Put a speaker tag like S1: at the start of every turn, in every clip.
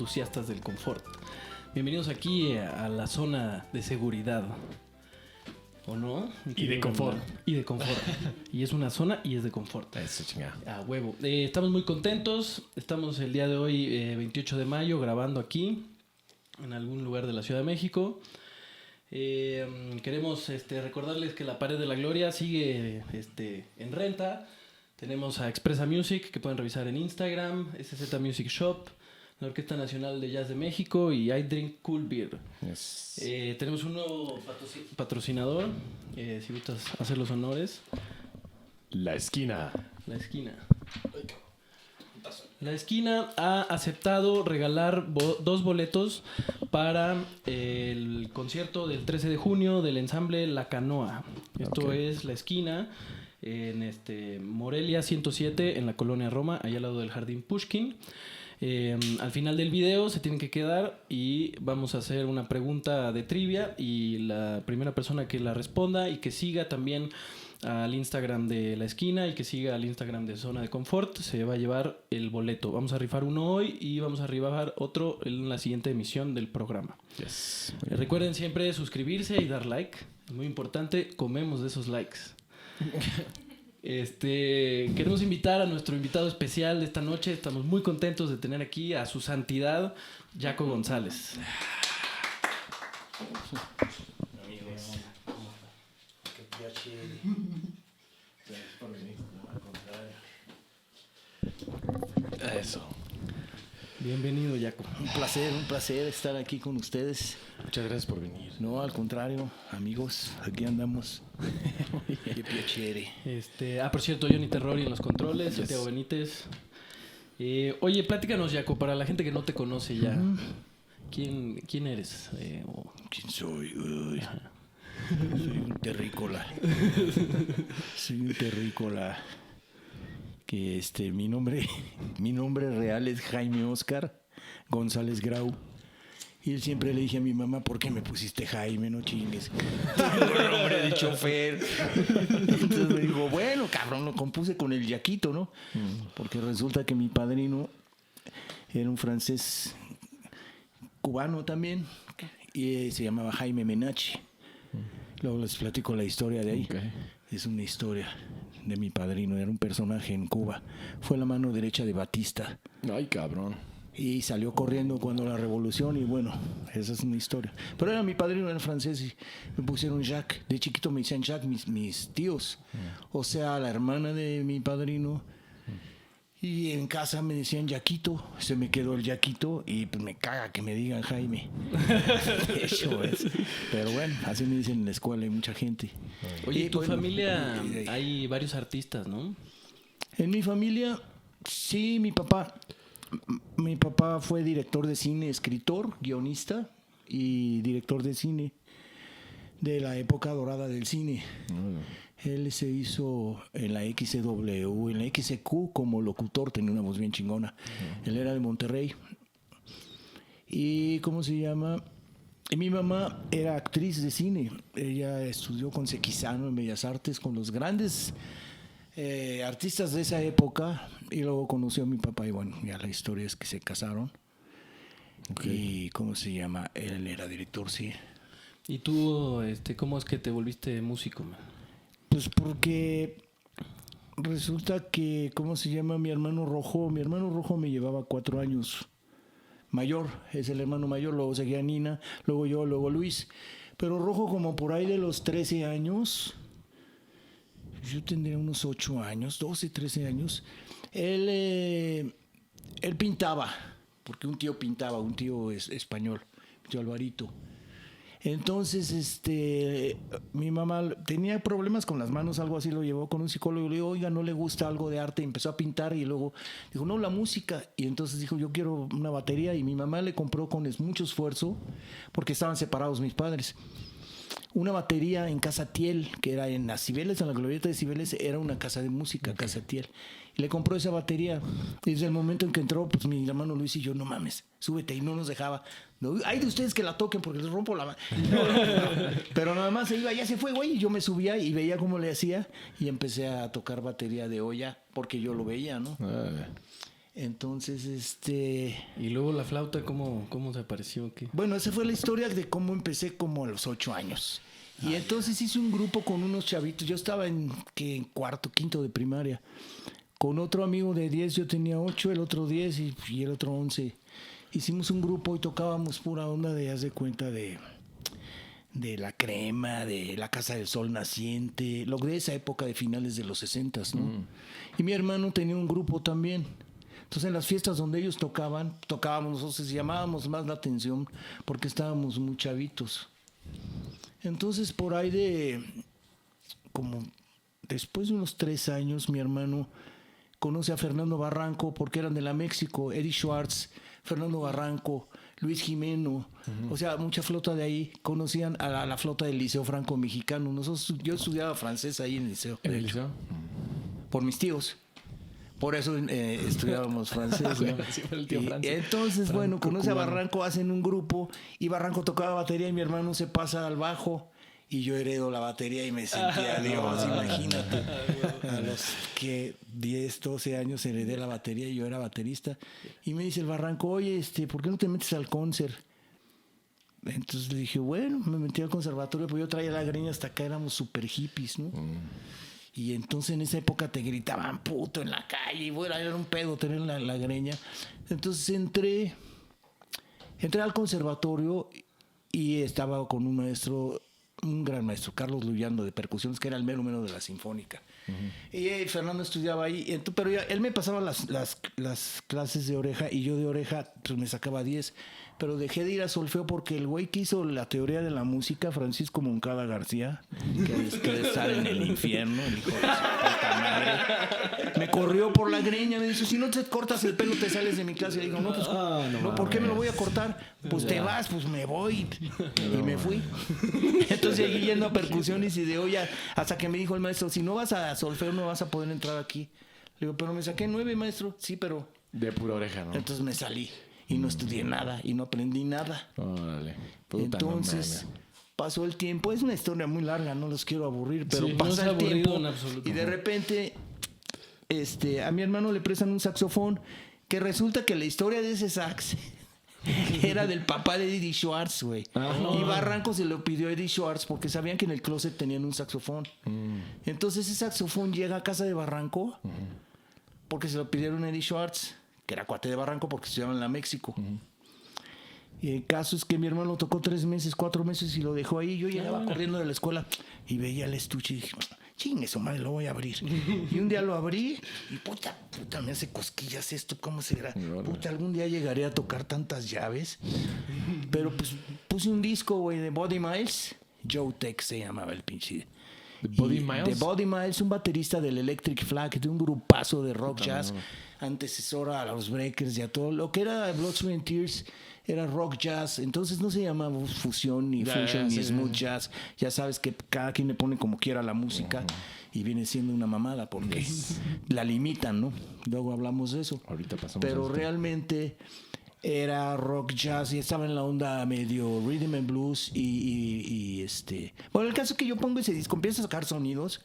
S1: entusiastas del confort. Bienvenidos aquí a la zona de seguridad. ¿O no?
S2: Y de confort.
S1: Y de confort. Y es una zona y es de confort.
S2: Eso, chingada.
S1: A huevo. Estamos muy contentos. Estamos el día de hoy, 28 de mayo, grabando aquí, en algún lugar de la Ciudad de México. Queremos recordarles que la Pared de la Gloria sigue en renta. Tenemos a Expresa Music, que pueden revisar en Instagram, SZ Music Shop, la Orquesta Nacional de Jazz de México y I Drink Cool Beer.
S2: Yes.
S1: Tenemos un nuevo patrocinador, si gustas hacer los honores.
S2: La esquina.
S1: La esquina. La esquina ha aceptado regalar 2 boletos para el concierto del 13 de junio del ensamble La Canoa. Esto es La Esquina en Morelia 107 en la colonia Roma, allá al lado del Jardín Pushkin. Al final del video se tienen que quedar y vamos a hacer una pregunta de trivia y la primera persona que la responda y que siga también al Instagram de La Esquina y que siga al Instagram de Zona de Confort se va a llevar el boleto. Vamos a rifar uno hoy y vamos a rifar otro en la siguiente emisión del programa.
S2: Yes.
S1: Recuerden siempre suscribirse y dar like. Es muy importante, comemos de esos likes. Queremos invitar a nuestro invitado especial de esta noche. Estamos muy contentos de tener aquí a su santidad, Jaco González.
S3: Amigos, qué piacere. Gracias por venir. Al contrario.
S2: Eso.
S1: Bienvenido, Jaco.
S3: Un placer estar aquí con ustedes.
S2: Muchas gracias por venir.
S3: No, al contrario, amigos, aquí andamos. Qué piacere.
S1: Por cierto, Johnny Terrori en los controles,
S2: Yes.
S1: Santiago Benítez. Oye, pláticanos, Jaco, para la gente que no te conoce ya. ¿Quién eres?
S3: ¿Quién soy? Uy, soy un terrícola. Soy un terrícola. Que mi nombre real es Jaime Oscar González Grau. Y él siempre le dije a mi mamá, ¿por qué me pusiste Jaime? No chingues. Tengo el nombre de chofer. Entonces me dijo, bueno, cabrón, lo compuse con el Yaquito, ¿no? Porque resulta que mi padrino era un francés cubano también. Y se llamaba Jaime Menache. Luego les platico la historia de ahí.
S2: Okay.
S3: Es una historia de mi padrino. Era un personaje en Cuba. Fue la mano derecha de Batista.
S2: Ay, cabrón.
S3: Y salió corriendo cuando la revolución y bueno, esa es una historia. Pero era mi padrino, era francés y me pusieron Jacques. De chiquito me decían Jacques mis tíos. O sea, la hermana de mi padrino. Y en casa me decían Yaquito. Se me quedó el Yaquito y pues me caga que me digan Jaime. Eso es. Pero bueno, así me dicen en la escuela, hay mucha gente.
S1: Oye,
S3: Y
S1: en tu
S3: bueno,
S1: familia hay varios artistas, ¿no?
S3: En mi familia, sí, mi papá fue director de cine, escritor, guionista y director de cine de la época dorada del cine. Él se hizo en la XCW, en la XQ como locutor, tenía una voz bien chingona. Él era de Monterrey. ¿Y cómo se llama? Y mi mamá era actriz de cine. Ella estudió con Sequizano en Bellas Artes, con los grandes artistas de esa época, y luego conoció a mi papá y bueno, ya la historia es que se casaron. Okay. Y ¿cómo se llama? Él era director, sí.
S1: ¿Y tú, cómo es que te volviste músico, man?
S3: Pues porque resulta que, ¿cómo se llama? Mi hermano Rojo me llevaba 4 años mayor, es el hermano mayor, luego seguía Nina, luego yo, luego Luis. Pero Rojo como por ahí de los 13 años... Yo tendría unos 8 años, 12, 13 años. Él pintaba, porque un tío pintaba, un tío español, mi tío Alvarito. Entonces, mi mamá tenía problemas con las manos, algo así, lo llevó con un psicólogo y le dijo, oiga, ¿no le gusta algo de arte? Y empezó a pintar y luego dijo, no, la música. Y entonces dijo, yo quiero una batería y mi mamá le compró con mucho esfuerzo, porque estaban separados mis padres. Una batería en Casa Tiel, que era en las Cibeles, en la glorieta de Cibeles, era una casa de música, okay. Casa Tiel. Y le compró esa batería. Y desde el momento en que entró, pues mi hermano Luis y yo, no mames, súbete, y no nos dejaba. No, hay de ustedes que la toquen porque les rompo la mano. No. Pero nada más se iba, ya se fue, güey, y yo me subía y veía cómo le hacía y empecé a tocar batería de olla porque yo lo veía, ¿no? Entonces,
S1: Y luego la flauta, ¿cómo se apareció? ¿Qué?
S3: bueno, esa fue la historia de cómo empecé como a los 8 años. Y entonces hice un grupo con unos chavitos. Yo estaba en cuarto, quinto de primaria. Con otro amigo de 10, yo tenía 8, el otro 10 y el otro 11. Hicimos un grupo y tocábamos pura onda de, haz de cuenta, de La Crema, de La Casa del Sol Naciente, lo de esa época de finales de los 60s, ¿no? Y mi hermano tenía un grupo también. Entonces en las fiestas donde ellos tocábamos nosotros, llamábamos más la atención porque estábamos muy chavitos. Entonces por ahí como después de unos 3 años, mi hermano conoce a Fernando Barranco porque eran de la México, Eddie Schwartz, Fernando Barranco, Luis Jimeno, o sea, mucha flota de ahí conocían a la flota del Liceo Franco Mexicano. Yo estudiaba francés ahí en el liceo,
S2: ¿En
S3: de
S2: el
S3: hecho,
S2: liceo?
S3: por mis tíos. Por eso estudiábamos francés, ¿no?
S1: Sí, fue el tío
S3: Y
S1: Francis.
S3: entonces, bueno,
S1: Franco
S3: conoce a
S1: cubano.
S3: Barranco, hacen un grupo y Barranco tocaba batería y mi hermano se pasa al bajo y yo heredo la batería y me sentía Dios, imagínate. A los 10, 12 años heredé la batería y yo era baterista. Y me dice el Barranco, oye, ¿por qué no te metes al concert? Entonces le dije, bueno, me metí al conservatorio, pues yo traía la greña hasta acá, éramos super hippies, ¿no? Y entonces en esa época te gritaban puto en la calle y bueno, era un pedo tener la greña. Entonces entré al conservatorio y estaba con un maestro, un gran maestro, Carlos Luyando, de percusiones, que era el mero de la Sinfónica. Y Fernando estudiaba ahí, pero él me pasaba las clases de oreja y yo de oreja pues me sacaba 10. Pero dejé de ir a solfeo porque el güey que hizo la teoría de la música, Francisco Moncada García, que debe estar en el infierno, el hijo de su puta madre, me corrió por la greña. Me dice, si no te cortas el pelo te sales de mi clase. Y digo, no, pues, no, ¿por qué me lo voy a cortar? Pues te vas, pues me voy. Y me fui. Entonces seguí yendo a percusiones y de olla, hasta que me dijo el maestro, si no vas a solfeo no vas a poder entrar aquí. Le digo, pero me saqué 9, maestro. Sí, pero...
S2: De pura oreja, ¿no?
S3: Entonces me salí. Y no estudié nada y no aprendí nada.
S2: Órale. Puta,
S3: Entonces
S2: no mames.
S3: pasó el tiempo. Es una historia muy larga, no los quiero aburrir, pero
S1: Sí, no
S3: pasa
S1: es
S3: el
S1: aburrido
S3: tiempo
S1: en absoluto.
S3: y de repente a mi hermano le prestan un saxofón que resulta que la historia de ese sax era del papá de Eddie Schwartz, güey. Y Barranco se lo pidió a Eddie Schwartz porque sabían que en el closet tenían un saxofón. Entonces ese saxofón llega a casa de Barranco porque se lo pidieron a Eddie Schwartz, que era cuate de Barranco porque estudiaba en la México. Y el caso es que mi hermano tocó 3 meses, 4 meses y lo dejó ahí. Yo llegaba corriendo de la escuela y veía el estuche y dije, chingue su madre, lo voy a abrir. Y un día lo abrí y puta, me hace cosquillas esto, ¿cómo será? Puta, algún día llegaré a tocar tantas llaves. Pero pues puse un disco, güey, de Buddy Miles. Joe Tech se llamaba el pinche.
S2: ¿De Buddy
S3: Y
S2: Miles?
S3: De Buddy Miles, un baterista del Electric Flag, de un grupazo de rock jazz, antecesor a los Breakers y a todo. Lo que era Blood, Sweat and Tears era rock jazz, entonces no se llamaba fusión, ni fusion, ni smooth jazz. Ya sabes que cada quien le pone como quiera la música y viene siendo una mamada porque la limitan, ¿no? Luego hablamos de eso.
S2: Ahorita pasamos
S3: Pero
S2: a esto.
S3: realmente era rock jazz y estaba en la onda medio rhythm and blues bueno, el caso es que yo pongo ese disco, empiezo a sacar sonidos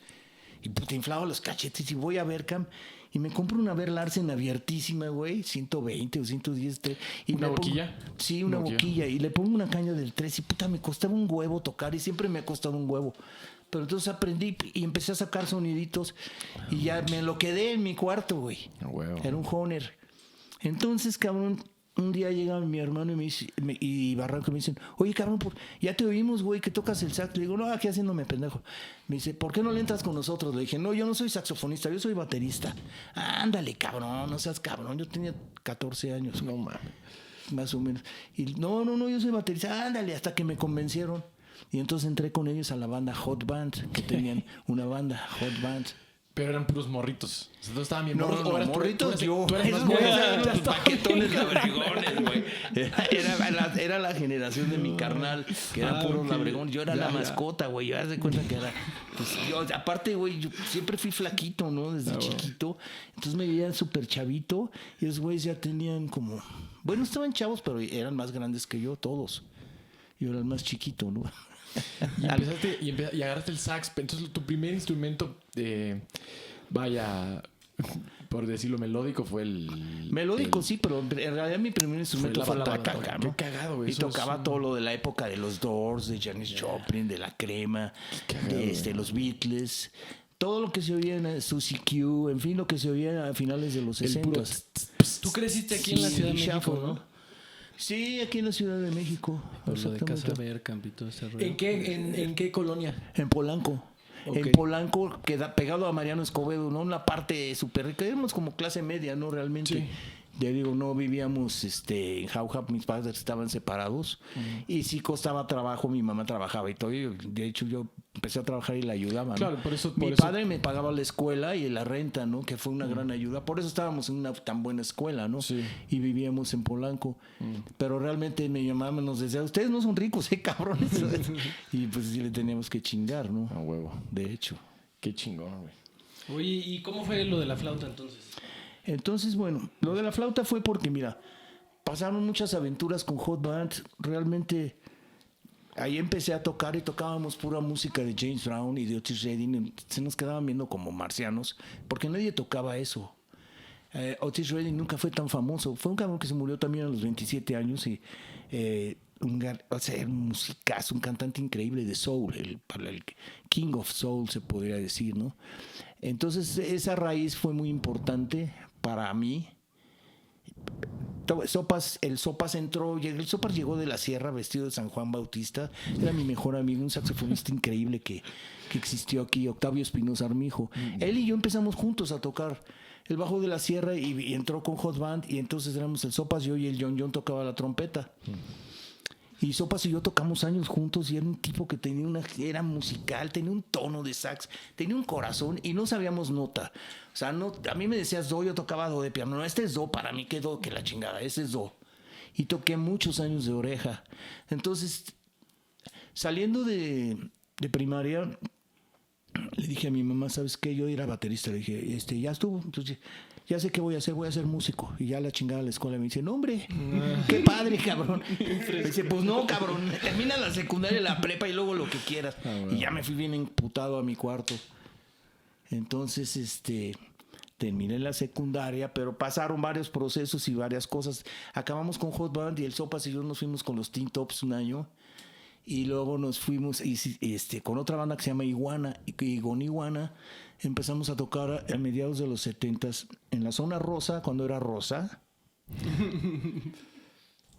S3: y puta, inflaba los cachetes y voy a Vercam y me compro una Ver Larsen abiertísima, güey, 120 o 110 y
S2: ¿Una
S3: le pongo-
S2: boquilla?
S3: Sí, una boquilla y le pongo una caña del 3 y puta, me costaba un huevo tocar y siempre me ha costado un huevo. Pero entonces aprendí y empecé a sacar soniditos y ya me lo quedé en mi cuarto, güey.
S2: Ah, huevo.
S3: Era un Honer. Entonces, cabrón, un día llega mi hermano y me dice, y Barranco me dicen, oye, cabrón, ya te oímos, güey, que tocas el sax. Le digo, no, aquí haciéndome pendejo. Me dice, ¿por qué no le entras con nosotros? Le dije, no, yo no soy saxofonista, yo soy baterista. Ándale, cabrón, no seas cabrón. Yo tenía 14 años.
S2: No mames.
S3: Más o menos. Y no, yo soy baterista. Ándale, hasta que me convencieron. Y entonces entré con ellos a la banda Hot Band, que tenían una banda Hot Band.
S2: Pero eran puros morritos. O sea, todos estaban bien
S3: No,
S2: morros.
S3: no,
S2: ¿O eras tú-
S3: morritos,
S2: tú
S3: yo.
S2: Tú eras
S3: Esos
S2: más
S3: güeyes
S2: morro?
S3: eran
S2: Ya
S3: unos
S2: está.
S3: paquetones labregones, güey. Era la generación de mi carnal, que eran puros labregones. Yo era la mascota, güey. Yo haz de cuenta que era. Pues yo, aparte, güey, yo siempre fui flaquito, ¿no? Desde chiquito. Entonces me veían súper chavito. Y los güeyes ya tenían como. Bueno, estaban chavos, pero eran más grandes que yo, todos. Yo era el más chiquito, ¿no?
S2: Y empezaste y agarraste el sax. Entonces, tu primer instrumento, vaya, Por decirlo melódico, fue el...
S3: Melódico, sí, pero en realidad mi primer instrumento fue la bataca, ¿no?
S2: Qué cagado, güey.
S3: Y
S2: Eso
S3: tocaba
S2: es
S3: todo lo de la época de los Doors, de Janis Joplin, de La Crema,
S2: cagado,
S3: de los Beatles, todo lo que se oía en Susie Q, en fin, lo que se oía a finales de los
S2: el
S3: 60.
S2: puro...
S1: Tú creciste aquí en la Ciudad de México,
S3: Shuffle,
S1: ¿no?
S3: Sí, aquí en la Ciudad de México.
S1: Por lo de Casa
S3: exactamente.
S1: Bergkamp y todo ese rollo.
S4: ¿En qué colonia?
S3: En Polanco.
S4: Ok.
S3: En Polanco, queda pegado a Mariano Escobedo, ¿no? Una parte súper rica. Éramos como clase media, ¿no? Realmente.
S2: Sí.
S3: Ya digo, no vivíamos en Jauja, mis padres estaban separados. Y sí costaba trabajo, mi mamá trabajaba y todo. De hecho, yo empecé a trabajar y la ayudaba, ¿no?
S2: Claro, por eso...
S3: Mi padre me pagaba la escuela y la renta, ¿no? Que fue una gran ayuda. Por eso estábamos en una tan buena escuela, ¿no?
S2: Sí.
S3: Y vivíamos en Polanco. Pero realmente mi mamá nos decía, ustedes no son ricos, cabrones. Y pues sí le teníamos que chingar, ¿no?
S2: A huevo.
S3: De hecho.
S2: Qué chingón, güey.
S1: Oye, ¿y cómo fue lo de la flauta entonces?
S3: Entonces, bueno, lo de la flauta fue porque, mira, pasaron muchas aventuras con Hot Band. Realmente, ahí empecé a tocar y tocábamos pura música de James Brown y de Otis Redding. Se nos quedaban viendo como marcianos, porque nadie tocaba eso. Otis Redding nunca fue tan famoso. Fue un cabrón que se murió también a los 27 años y un musicazo, un cantante increíble de soul, el King of Soul se podría decir, ¿no? Entonces esa raíz fue muy importante para mí. El Sopas entró, el Sopas llegó de la sierra vestido de San Juan Bautista, era mi mejor amigo, un saxofonista increíble que existió aquí, Octavio Espinosa Armijo. Él y yo empezamos juntos a tocar. Él bajó de la sierra y entró con Hot Band y entonces éramos el Sopas, yo y el John tocaba la trompeta. Y Sopas y yo tocamos años juntos y era un tipo que era musical, tenía un tono de sax, tenía un corazón y no sabíamos nota. O sea, a mí me decías do, yo tocaba do de piano. No, este es do, para mí que do, que la chingada, ese es do. Y toqué muchos años de oreja. Entonces, saliendo de primaria, le dije a mi mamá, ¿sabes qué? Yo era baterista. Le dije, ya estuvo. Entonces, ya sé qué voy a ser músico. Y ya la chingada a la escuela me dice, no, hombre, qué padre, cabrón. Me dice, pues no, cabrón, termina la secundaria, la prepa y luego lo que quieras. Y ya me fui bien emputado a mi cuarto. Entonces, terminé la secundaria, pero pasaron varios procesos y varias cosas. Acabamos con Hot Band y el Sopas y yo nos fuimos con los Teen Tops un año. Y luego nos fuimos con otra banda que se llama Iguana. Y con Iguana empezamos a tocar a mediados de los 70s en la zona rosa, cuando era rosa.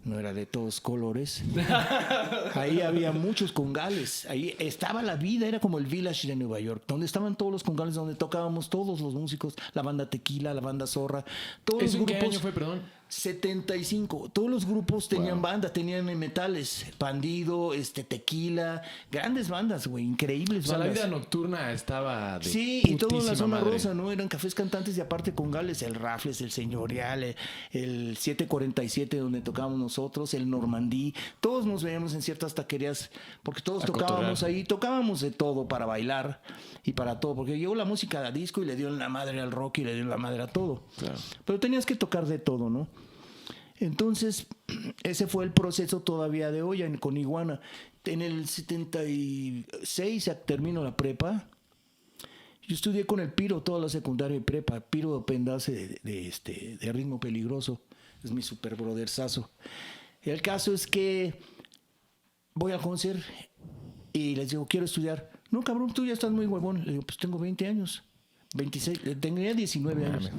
S3: No era de todos colores. Ahí había muchos congales. Ahí estaba la vida, era como el Village de Nueva York, donde estaban todos los congales, donde tocábamos todos los músicos, la banda Tequila, la banda Zorra, todos
S2: ¿Eso
S3: los
S2: en qué
S3: grupos.
S2: año fue, perdón?
S3: 75. Todos los grupos tenían banda, tenían metales, Bandido, Tequila, grandes bandas, güey, increíbles
S2: O sea, la
S3: bandas.
S2: vida nocturna estaba de
S3: Sí, y todo en la
S2: putísima
S3: zona
S2: madre.
S3: rosa, ¿no? Eran cafés cantantes y aparte con gales, el Rafles, el Señorial, el 747 donde tocábamos nosotros, el Normandí. Todos nos veíamos en ciertas taquerías porque todos
S2: A
S3: tocábamos
S2: cotorrear.
S3: ahí, tocábamos de todo para bailar y para todo, porque llegó la música a disco y le dio la madre al rock y le dio la madre a todo.
S2: Claro.
S3: Pero tenías que tocar de todo, ¿no? Entonces, ese fue el proceso todavía de hoy con Iguana. En el 76 termino la prepa. Yo estudié con el Piro toda la secundaria y prepa. Piro Pendace de Ritmo Peligroso. Es mi super brotherzazo. El caso es que voy al concert y les digo, quiero estudiar. No, cabrón, tú ya estás muy huevón. Le digo, pues tengo 20 años. 26, tenía 19 años.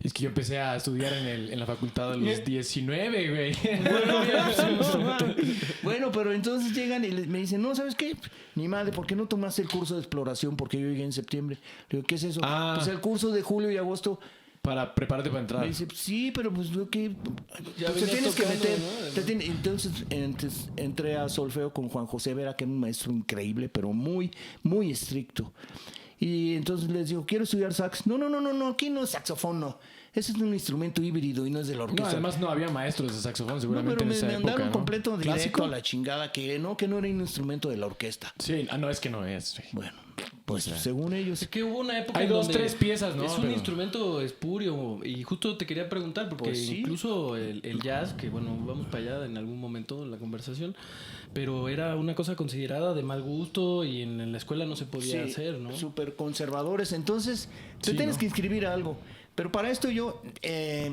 S2: Es que yo empecé a estudiar en la facultad a los 19, güey.
S3: Bueno, pero entonces llegan y me dicen, no, ¿sabes qué? Ni madre, ¿por qué no tomaste el curso de exploración? Porque yo llegué en septiembre. Le digo, ¿qué es eso?
S2: Ah.
S3: Pues el curso de julio y agosto.
S2: Para prepararte para entrar.
S3: Me dice, sí, pero pues yo que
S1: Ya
S3: pues, te
S1: venías
S3: tienes que
S1: tocando,
S3: meter.
S1: ¿no?
S3: Entonces entré a solfeo con Juan José Vera, que era un maestro increíble, pero muy, muy estricto. Y entonces les digo, quiero estudiar sax. No, aquí no es saxofón, no. Ese es un instrumento híbrido y no es de la
S2: No,
S3: orquesta.
S2: además no había maestros de saxofón
S3: No,
S2: seguramente
S3: pero
S2: en
S3: me
S2: esa
S3: mandaron
S2: época, ¿no?
S3: completo directo
S2: ¿Clásico?
S3: a la chingada que no era un instrumento de la orquesta.
S2: Sí, no es que no es. Güey.
S3: Bueno, Pues según ellos.
S1: Es que hubo una época
S2: Hay
S1: en
S2: dos,
S1: donde
S2: 3 piezas, ¿no?
S1: es un
S2: Pero-
S1: instrumento espurio. Y justo te quería preguntar, porque
S3: Pues sí.
S1: incluso el jazz, que bueno, vamos para allá en algún momento en la conversación, pero era una cosa considerada de mal gusto y en la escuela no se podía
S3: Sí,
S1: hacer, ¿no?
S3: súper conservadores. Entonces, te
S2: Sí,
S3: tienes
S2: ¿no?
S3: que inscribir a algo. Pero para esto yo,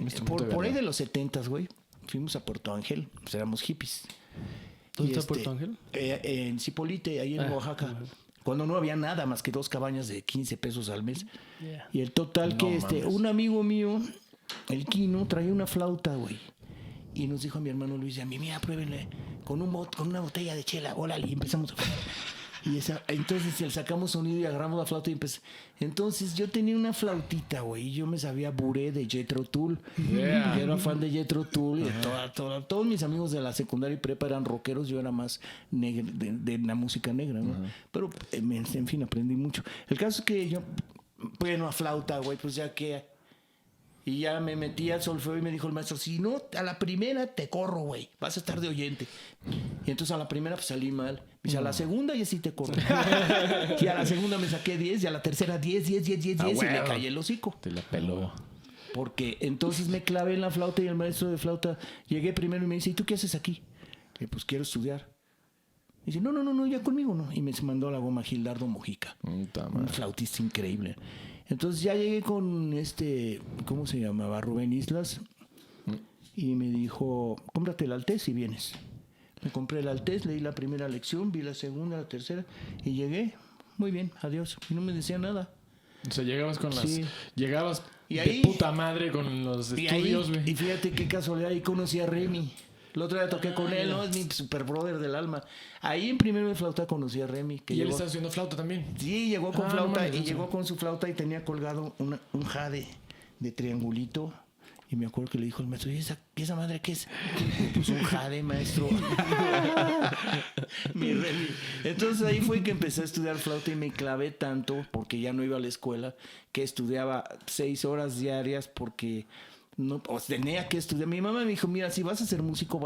S2: instrumento de
S3: por ahí
S2: verdad.
S3: de los 70s, güey, fuimos a Puerto Ángel. Pues éramos hippies.
S1: ¿Dónde
S3: Y
S1: está Puerto Ángel?
S3: En Cipolite, ahí en
S1: Ah,
S3: Oaxaca.
S1: ajá.
S3: Cuando no había nada más que 2 cabañas de 15 pesos al mes.
S1: Yeah.
S3: Y el total
S2: No
S3: que
S2: mames.
S3: un amigo mío, el Quino, traía una flauta, güey. Y nos dijo a mi hermano Luis y a mí, mira, pruébenle con una botella de chela, órale, y empezamos a... Y entonces le sacamos sonido y agarramos la flauta y empecé. Entonces yo tenía una flautita, güey, y yo me sabía buré de Jethro Tull.
S2: Yeah.
S3: Yo era fan de Jethro Tull y de todos mis amigos de la secundaria y prepa eran rockeros, yo era más de la música negra, ¿no? Pero en fin, aprendí mucho. El caso es que yo, bueno, a flauta, güey, pues ya que... Y ya me metí al solfeo y me dijo el maestro, si no, a la primera te corro, güey, vas a estar de oyente. Y entonces a la primera pues salí mal. Me dice, a la segunda ya sí te corro. Y a la segunda me saqué 10 y a la tercera 10 y le
S2: huevo.
S3: callé el hocico.
S2: Te la peló.
S3: Porque entonces me clavé en la flauta y el maestro de flauta, llegué primero y me dice, ¿y tú qué haces aquí? Le dije, pues quiero estudiar. Y dice, no, ya conmigo no. Y me mandó a la goma Gildardo Mojica.
S2: Puta
S3: Un
S2: madre.
S3: flautista increíble. Entonces ya llegué con ¿cómo se llamaba? Rubén Islas. Y me dijo, cómprate el Altez y vienes. Me compré el Altez, leí la primera lección, vi la segunda, la tercera. Y llegué, muy bien, adiós. Y no me decía nada.
S2: O sea, llegabas con las...
S3: Sí.
S2: Llegabas
S3: Y
S2: de
S3: ahí-
S2: puta madre con los
S3: Y
S2: estudios,
S3: ahí, y
S2: güey.
S3: fíjate qué casualidad, ahí conocí a Remy. El otro día toqué con él, ¿no? Es mi super brother del alma. Ahí en primero de flauta conocí a Remy. Que
S2: Y él
S3: llegó,
S2: está haciendo flauta también.
S3: sí, llegó con
S2: Ah, no
S3: flauta
S2: mames,
S3: y
S2: no sé.
S3: llegó con su flauta y tenía colgado un jade de triangulito. Y me acuerdo que le dijo el maestro, ¿y esa madre qué es? Pues un jade, maestro. Mi Remy. Entonces ahí fue que empecé a estudiar flauta y me clavé tanto, porque ya no iba a la escuela, que estudiaba 6 horas diarias porque no, tenía que estudiar. Mi mamá me dijo, mira, si vas a ser músico,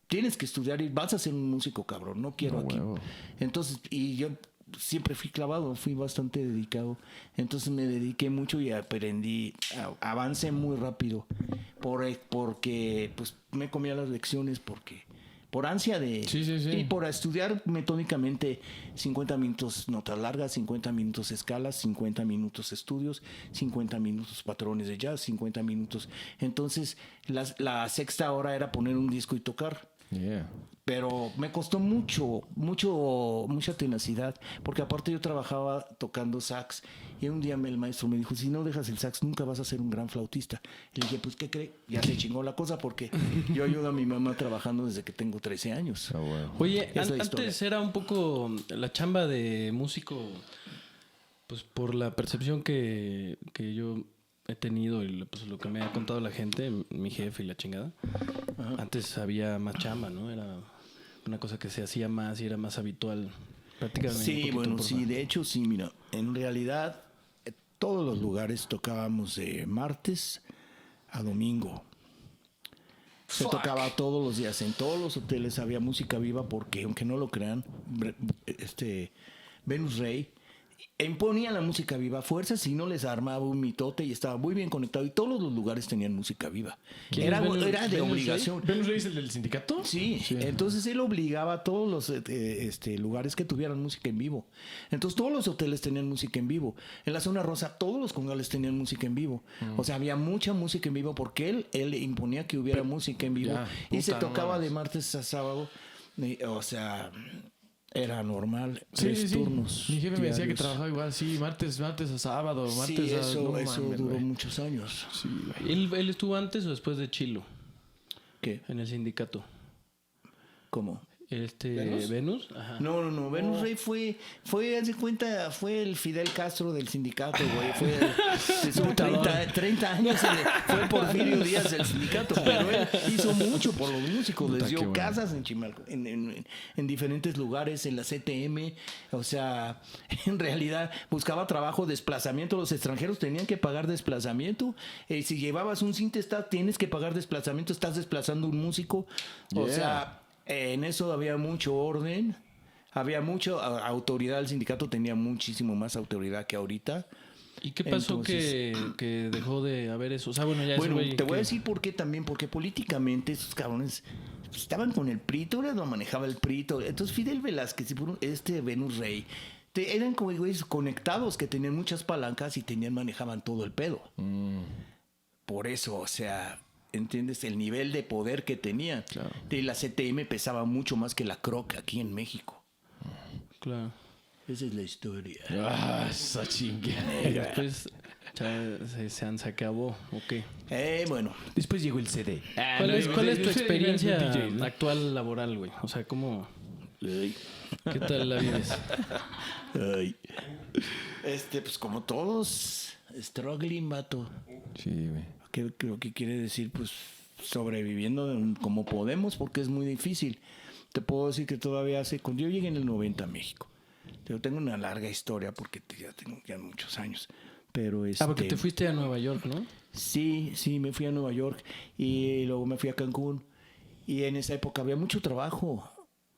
S3: tienes que estudiar y vas a ser un músico, cabrón, no quiero aquí.
S2: huevo.
S3: Entonces, y yo siempre fui clavado, fui bastante dedicado. Entonces me dediqué mucho y aprendí, avancé muy rápido porque pues me comía las lecciones por ansia de...
S2: Sí, sí, sí.
S3: Y por estudiar metódicamente 50 minutos notas largas, 50 minutos escalas, 50 minutos estudios, 50 minutos patrones de jazz, 50 minutos. Entonces la sexta hora era poner un disco y tocar.
S2: Yeah.
S3: Pero me costó mucha tenacidad, porque aparte yo trabajaba tocando sax y un día el maestro me dijo, si no dejas el sax nunca vas a ser un gran flautista. Y le dije, pues ¿qué cree? Ya se chingó la cosa porque yo ayudo a mi mamá trabajando desde que tengo 13 años.
S2: Ah, bueno.
S1: Oye,
S3: Es la historia.
S1: antes era un poco la chamba de músico, pues por la percepción que yo he tenido y pues, lo que me ha contado la gente, mi jefe y la chingada. Antes había más chamba, ¿no? Era una cosa que se hacía más y era más habitual. Prácticamente.
S3: Sí, bueno, sí, de hecho sí, mira, en realidad todos los lugares tocábamos de martes a domingo. Se tocaba todos los días, en todos los hoteles había música viva porque, aunque no lo crean, Venus Rey imponía la música viva a fuerzas y no les armaba un mitote y estaba muy bien conectado y todos los lugares tenían música viva.
S1: ¿Quién
S3: Era
S1: es Venus-
S3: de
S1: Venus Rey?
S3: obligación.
S2: ¿Venus Rey es el del sindicato?
S3: Sí, entonces él obligaba a todos los lugares que tuvieran música en vivo. Entonces todos los hoteles tenían música en vivo. En la zona rosa todos los congales tenían música en vivo. O sea, había mucha música en vivo porque él imponía que hubiera música en vivo.
S2: ya,
S3: Y se
S2: puta, no
S3: tocaba
S2: mames.
S3: de martes a sábado. O sea, era normal.
S2: Sí,
S3: 3
S2: sí, sí.
S3: turnos.
S2: Mi jefe me decía que
S3: diarios.
S2: trabajaba igual, sí, martes a sábado, martes
S3: Sí,
S2: a...
S3: eso
S2: no mames,
S3: duró
S2: güey.
S3: muchos años.
S2: Sí, güey.
S1: ¿Él estuvo antes o después de Chilo
S3: ¿Qué?
S1: en el sindicato?
S3: ¿Cómo?
S1: ¿Venus? Ajá.
S3: No. Venus Rey fue, haz de cuenta, fue el Fidel Castro del sindicato, güey. Estuvo 30 años, fue Porfirio Díaz del sindicato, pero él hizo mucho por los músicos.
S2: Puta,
S3: Les
S2: qué
S3: dio
S2: bueno.
S3: casas en Chimalco, en diferentes lugares, en la CTM. O sea, en realidad buscaba trabajo, desplazamiento. Los extranjeros tenían que pagar desplazamiento. Si llevabas un Sintestat, tienes que pagar desplazamiento. Estás desplazando un músico. O
S2: Yeah.
S3: sea, en eso había mucho orden, había mucha autoridad, el sindicato tenía muchísimo más autoridad que ahorita.
S1: ¿Y qué pasó
S3: Entonces,
S1: que dejó de haber eso? O sea, bueno, ya ese
S3: bueno,
S1: güey
S3: te voy a
S1: que-
S3: decir por qué también, porque políticamente esos cabrones estaban con el PRI, ahora lo manejaba el PRI. Entonces Fidel Velázquez y Venus Rey eran como güeyes conectados que tenían muchas palancas y manejaban todo el pedo. Por eso, o sea, ¿entiendes? El nivel de poder que tenían.
S2: Claro.
S3: Y la CTM pesaba mucho más que la CROC aquí en México.
S1: Claro.
S3: Esa es la historia.
S2: Esa chingada.
S1: Y después ya se acabó. Ok.
S3: Bueno,
S2: Después llegó el CD.
S1: ¿Cuál es tu experiencia
S2: DJ, ¿no?
S1: actual laboral, güey? O sea, ¿cómo...
S3: ay,
S1: ¿Qué tal la vives?
S3: ay. Pues como todos, struggling, vato.
S2: Sí, güey.
S3: ¿Qué creo que quiere decir? Pues sobreviviendo como podemos, porque es muy difícil. Te puedo decir que todavía cuando yo llegué en el 90 a México, yo tengo una larga historia porque ya tengo ya muchos años. Pero
S1: Porque te fuiste a Nueva York, ¿no?
S3: Sí, me fui a Nueva York y luego me fui a Cancún. Y en esa época había mucho trabajo.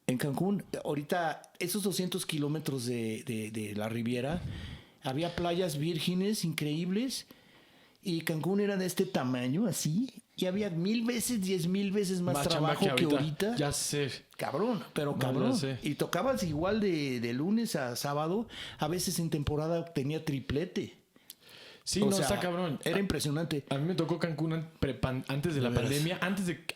S3: En Cancún, ahorita, esos 200 kilómetros de la Riviera, había playas vírgenes increíbles. Y Cancún era de este tamaño, así. Y había 1000 veces, 10,000 veces más
S2: chamba
S3: trabajo que ahorita.
S2: Ya sé.
S3: Cabrón, pero
S2: No,
S3: cabrón.
S2: ya sé.
S3: Y tocabas igual de lunes a sábado. A veces en temporada tenía triplete.
S2: Sí,
S3: O
S2: no,
S3: sea,
S2: está cabrón.
S3: Era impresionante.
S2: A mí me tocó Cancún antes de la
S3: De veras.
S2: pandemia,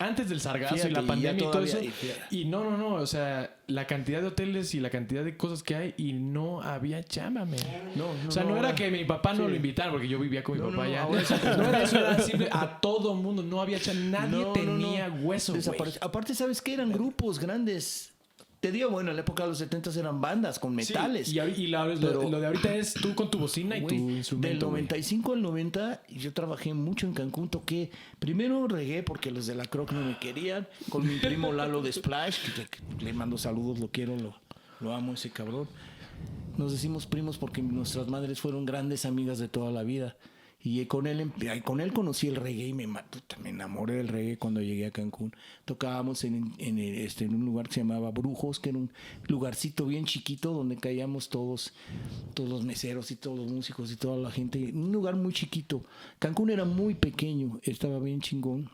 S2: antes del sargazo
S3: Fíjate,
S2: y la
S3: y
S2: pandemia
S3: ya
S2: y todo
S3: todavía-
S2: eso.
S3: y fíjate.
S2: Y no, o sea, la cantidad de hoteles y la cantidad de cosas que hay y no había chamba, man. O sea, no era que mi papá no lo invitara porque yo vivía con mi papá allá.
S3: ahora-
S2: No era eso, era simple a todo mundo, no había chamba, nadie
S3: No,
S2: tenía hueso, güey.
S3: Aparte, ¿sabes qué? Eran grupos grandes. Te digo, bueno, en la época de los 70 eran bandas con metales.
S2: Sí, y
S3: Pero-
S2: lo de ahorita es tú con tu bocina y
S3: Güey,
S2: tu
S3: del
S2: instrumento, güey.
S3: 95 al 90, yo trabajé mucho en Cancún. Toqué primero reggae porque los de la Croc no me querían. Con mi primo Lalo de Splash, que le mando saludos, lo quiero, lo amo ese cabrón. Nos decimos primos porque nuestras madres fueron grandes amigas de toda la vida. Y con él conocí el reggae y me enamoré del reggae cuando llegué a Cancún. Tocábamos en un lugar que se llamaba Brujos, que era un lugarcito bien chiquito donde caíamos todos los meseros y todos los músicos y toda la gente. Un lugar muy chiquito. Cancún era muy pequeño, estaba bien chingón.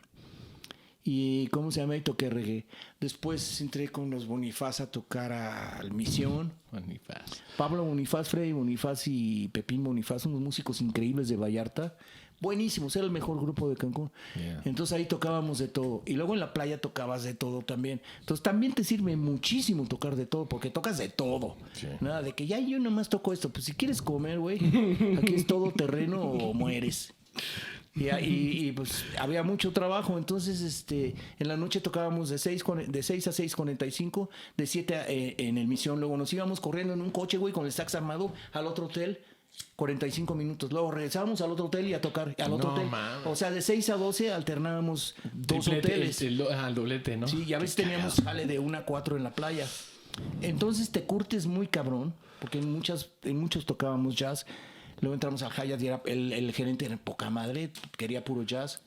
S3: Y ¿cómo se llama? Y toqué reggae. Después entré con los Bonifaz a tocar al Misión.
S2: Bonifaz.
S3: Pablo Bonifaz, Freddy Bonifaz y Pepín Bonifaz, unos músicos increíbles de Vallarta. Buenísimos, era el mejor grupo de Cancún.
S2: Yeah.
S3: Entonces ahí tocábamos de todo. Y luego en la playa tocabas de todo también. Entonces también te sirve muchísimo tocar de todo, porque tocas de todo.
S2: Sí.
S3: Nada de que ya yo nomás toco esto. Pues si quieres comer, güey, aquí es todo terreno o mueres. Y pues había mucho trabajo. Entonces en la noche tocábamos de 6 a 6:45, de 7 en el Misión. Luego nos íbamos corriendo en un coche, güey, con el sax armado al otro hotel. 45 minutos. Luego regresábamos al otro hotel y a tocar al otro
S2: No,
S3: hotel.
S2: mames.
S3: O sea, de 6 a 12 alternábamos dos hoteles.
S2: El doblete, ¿no?
S3: Sí, y a veces teníamos jale de 1 a 4 en la playa. Entonces te curtes muy cabrón, porque en muchos tocábamos jazz. Luego entramos al Hyatt y el gerente era poca madre, quería puro jazz.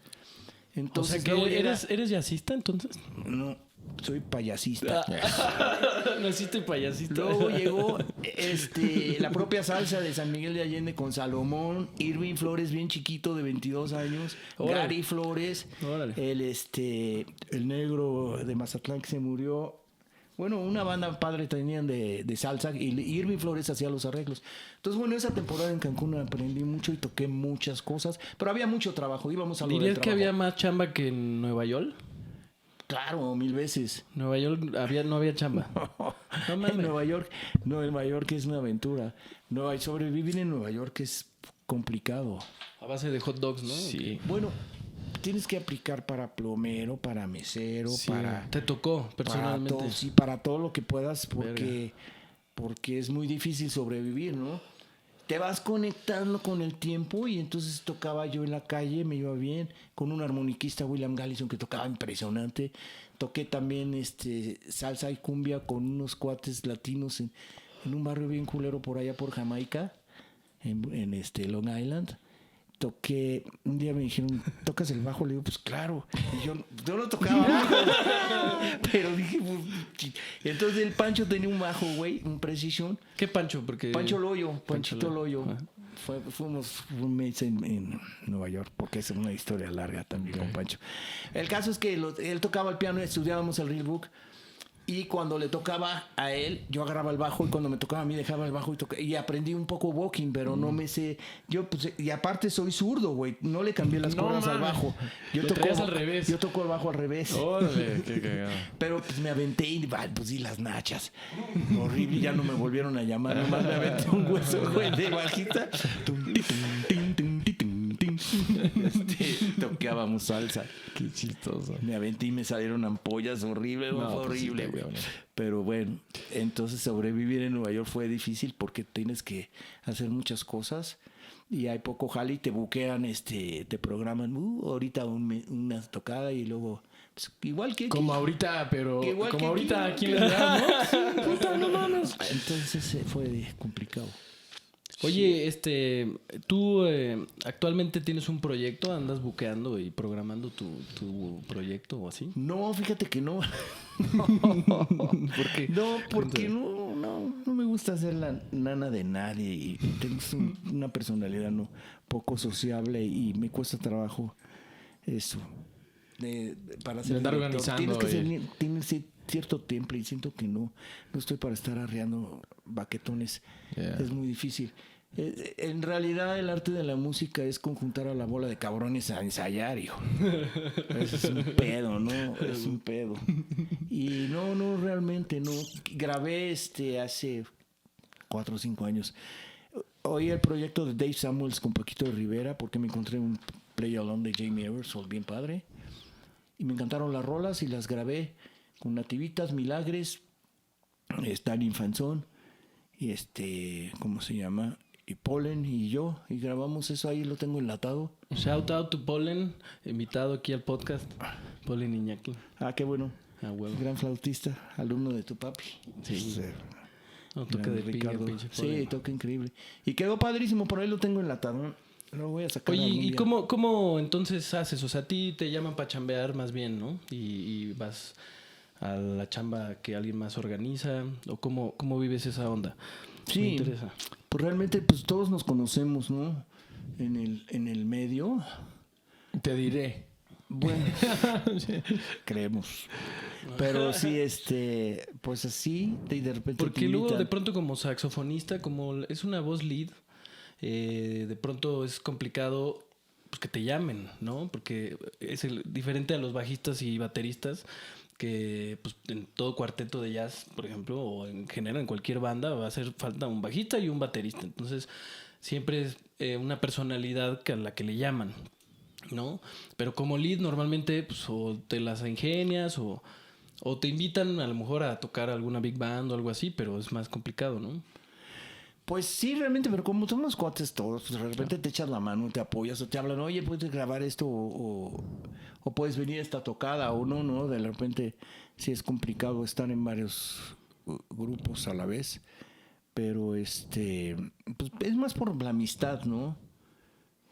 S3: Entonces,
S1: O sea,
S3: luego
S1: que eres jazzista, entonces.
S3: no, soy payasista.
S1: Naciste payasista.
S3: Luego llegó la propia salsa de San Miguel de Allende con Salomón, Irving Flores, bien chiquito, de 22 años,
S1: Órale.
S3: Gary Flores,
S1: Órale.
S3: el negro de Mazatlán que se murió. Bueno, una banda padre tenían de salsa y Irving Flores hacía los arreglos. Entonces, bueno, esa temporada en Cancún aprendí mucho y toqué muchas cosas, pero había mucho trabajo, íbamos a lo del
S1: ¿Dirías que
S3: trabajo.
S1: había más chamba que en Nueva York?
S3: Claro, 1000 veces.
S1: Nueva York no había chamba. No
S3: En
S1: mames.
S3: Nueva York es una aventura. Sobrevivir en Nueva York es complicado.
S1: A base de hot dogs, ¿no?
S2: Sí.
S3: Bueno, tienes que aplicar para plomero, para mesero,
S1: Sí.
S3: para
S1: Te tocó personalmente.
S3: todo, sí, para todo lo que puedas, porque es muy difícil sobrevivir, ¿no? Te vas conectando con el tiempo y entonces tocaba yo en la calle, me iba bien, con un armoniquista, William Gallison, que tocaba impresionante. Toqué también salsa y cumbia con unos cuates latinos en un barrio bien culero por allá por Jamaica, en Long Island. Toqué, un día me dijeron, ¿tocas el bajo? Le digo, pues claro. Y yo no tocaba bajo. Pero dije, pues, entonces el Pancho tenía un bajo, güey, un Precision.
S1: ¿Qué Pancho? Porque...
S3: Pancho Loyo, Panchito
S1: Loyo.
S3: Loyo. Fuimos un mes en Nueva York, porque es una historia larga también con Pancho. El caso es que él tocaba el piano, estudiábamos el real book. Y cuando le tocaba a él, yo agarraba el bajo, y cuando me tocaba a mí dejaba el bajo y aprendí un poco walking, pero no me sé. Yo pues, y aparte soy zurdo, güey. No le cambié las cuerdas al bajo.
S2: Lo traías al revés.
S3: Yo toco el bajo al revés.
S2: Órale, qué cagado.
S3: Pero pues me aventé y pues sí, las nachas. Horrible, ya no me volvieron a llamar. Nomás me aventé un hueso, güey, de bajita. Tocábamos salsa.
S2: Qué chistoso.
S3: Me aventé y me salieron ampollas horrible,
S2: No,
S3: fue horrible,
S2: pues sí,
S3: güey. Pero bueno, entonces sobrevivir en Nueva York fue difícil porque tienes que hacer muchas cosas y hay poco jale y te buquean, te programan ahorita una tocada y luego pues, igual que
S2: como ahorita, pero
S3: igual
S2: como
S3: que
S2: ahorita
S3: aquí,
S2: aquí les damos.
S3: puta, no mames. Entonces fue complicado.
S1: Oye, tú actualmente tienes un proyecto, andas buqueando y programando tu proyecto o así.
S3: No, fíjate que no.
S1: ¿Por qué?
S3: No, porque no me gusta hacer la nana de nadie y tengo una personalidad poco sociable y me cuesta trabajo eso. Para hacer
S2: andar
S3: director.
S2: organizando.
S3: Tienes cierto tiempo y siento que no estoy para estar arreando baquetones.
S2: Yeah.
S3: Es muy difícil. En realidad el arte de la música es conjuntar a la bola de cabrones a ensayar, hijo. Eso es un pedo, ¿no? Es un pedo. Y no, realmente no. Grabé hace 4 o 5 años. Oí el proyecto de Dave Samuels con Paquito de Rivera porque me encontré un Play Alone de Jamie Eversole bien padre. Y me encantaron las rolas y las grabé con Nativitas, Milagres, Stan Infanzón y ¿cómo se llama? Y Polen y yo, y grabamos eso ahí, lo tengo enlatado.
S1: Shout out to Polen, invitado aquí al podcast. Polen Iñaki.
S3: Ah, qué bueno.
S1: Ah, huevo.
S3: Gran flautista, alumno de tu papi.
S1: Sí.
S3: Pues,
S1: No, toca
S3: gran
S1: de pinga,
S3: Ricardo.
S1: pinche
S3: Sí,
S1: Polen.
S3: toca increíble. Y quedó padrísimo, por ahí lo tengo enlatado. Lo voy a sacar.
S1: Oye,
S3: algún
S1: ¿y
S3: día.
S1: cómo entonces haces? O sea, a ti te llaman para chambear más bien, ¿no? Y vas a la chamba que alguien más organiza. ¿O cómo vives esa onda?
S3: Sí,
S1: Me interesa.
S3: pues realmente pues todos nos conocemos, ¿no? En el medio.
S2: Te diré.
S3: Bueno, creemos. Pero sí, pues así, y de repente
S1: Porque
S3: te
S1: luego
S3: invitan.
S1: de pronto como saxofonista, como es una voz lead, de pronto es complicado pues, que te llamen, ¿no? Porque es diferente a los bajistas y bateristas que pues, en todo cuarteto de jazz, por ejemplo, o en general en cualquier banda va a hacer falta un bajista y un baterista. Entonces siempre es una personalidad a la que le llaman, ¿no? Pero como lead normalmente pues, o te las ingenias o te invitan a lo mejor a tocar alguna big band o algo así, pero es más complicado, ¿no?
S3: Pues sí, realmente, pero como somos cuates todos, pues de repente te echas la mano, te apoyas o te hablan, oye, puedes grabar esto o puedes venir a esta tocada o no, de repente sí es complicado estar en varios grupos a la vez, pero pues es más por la amistad, ¿no?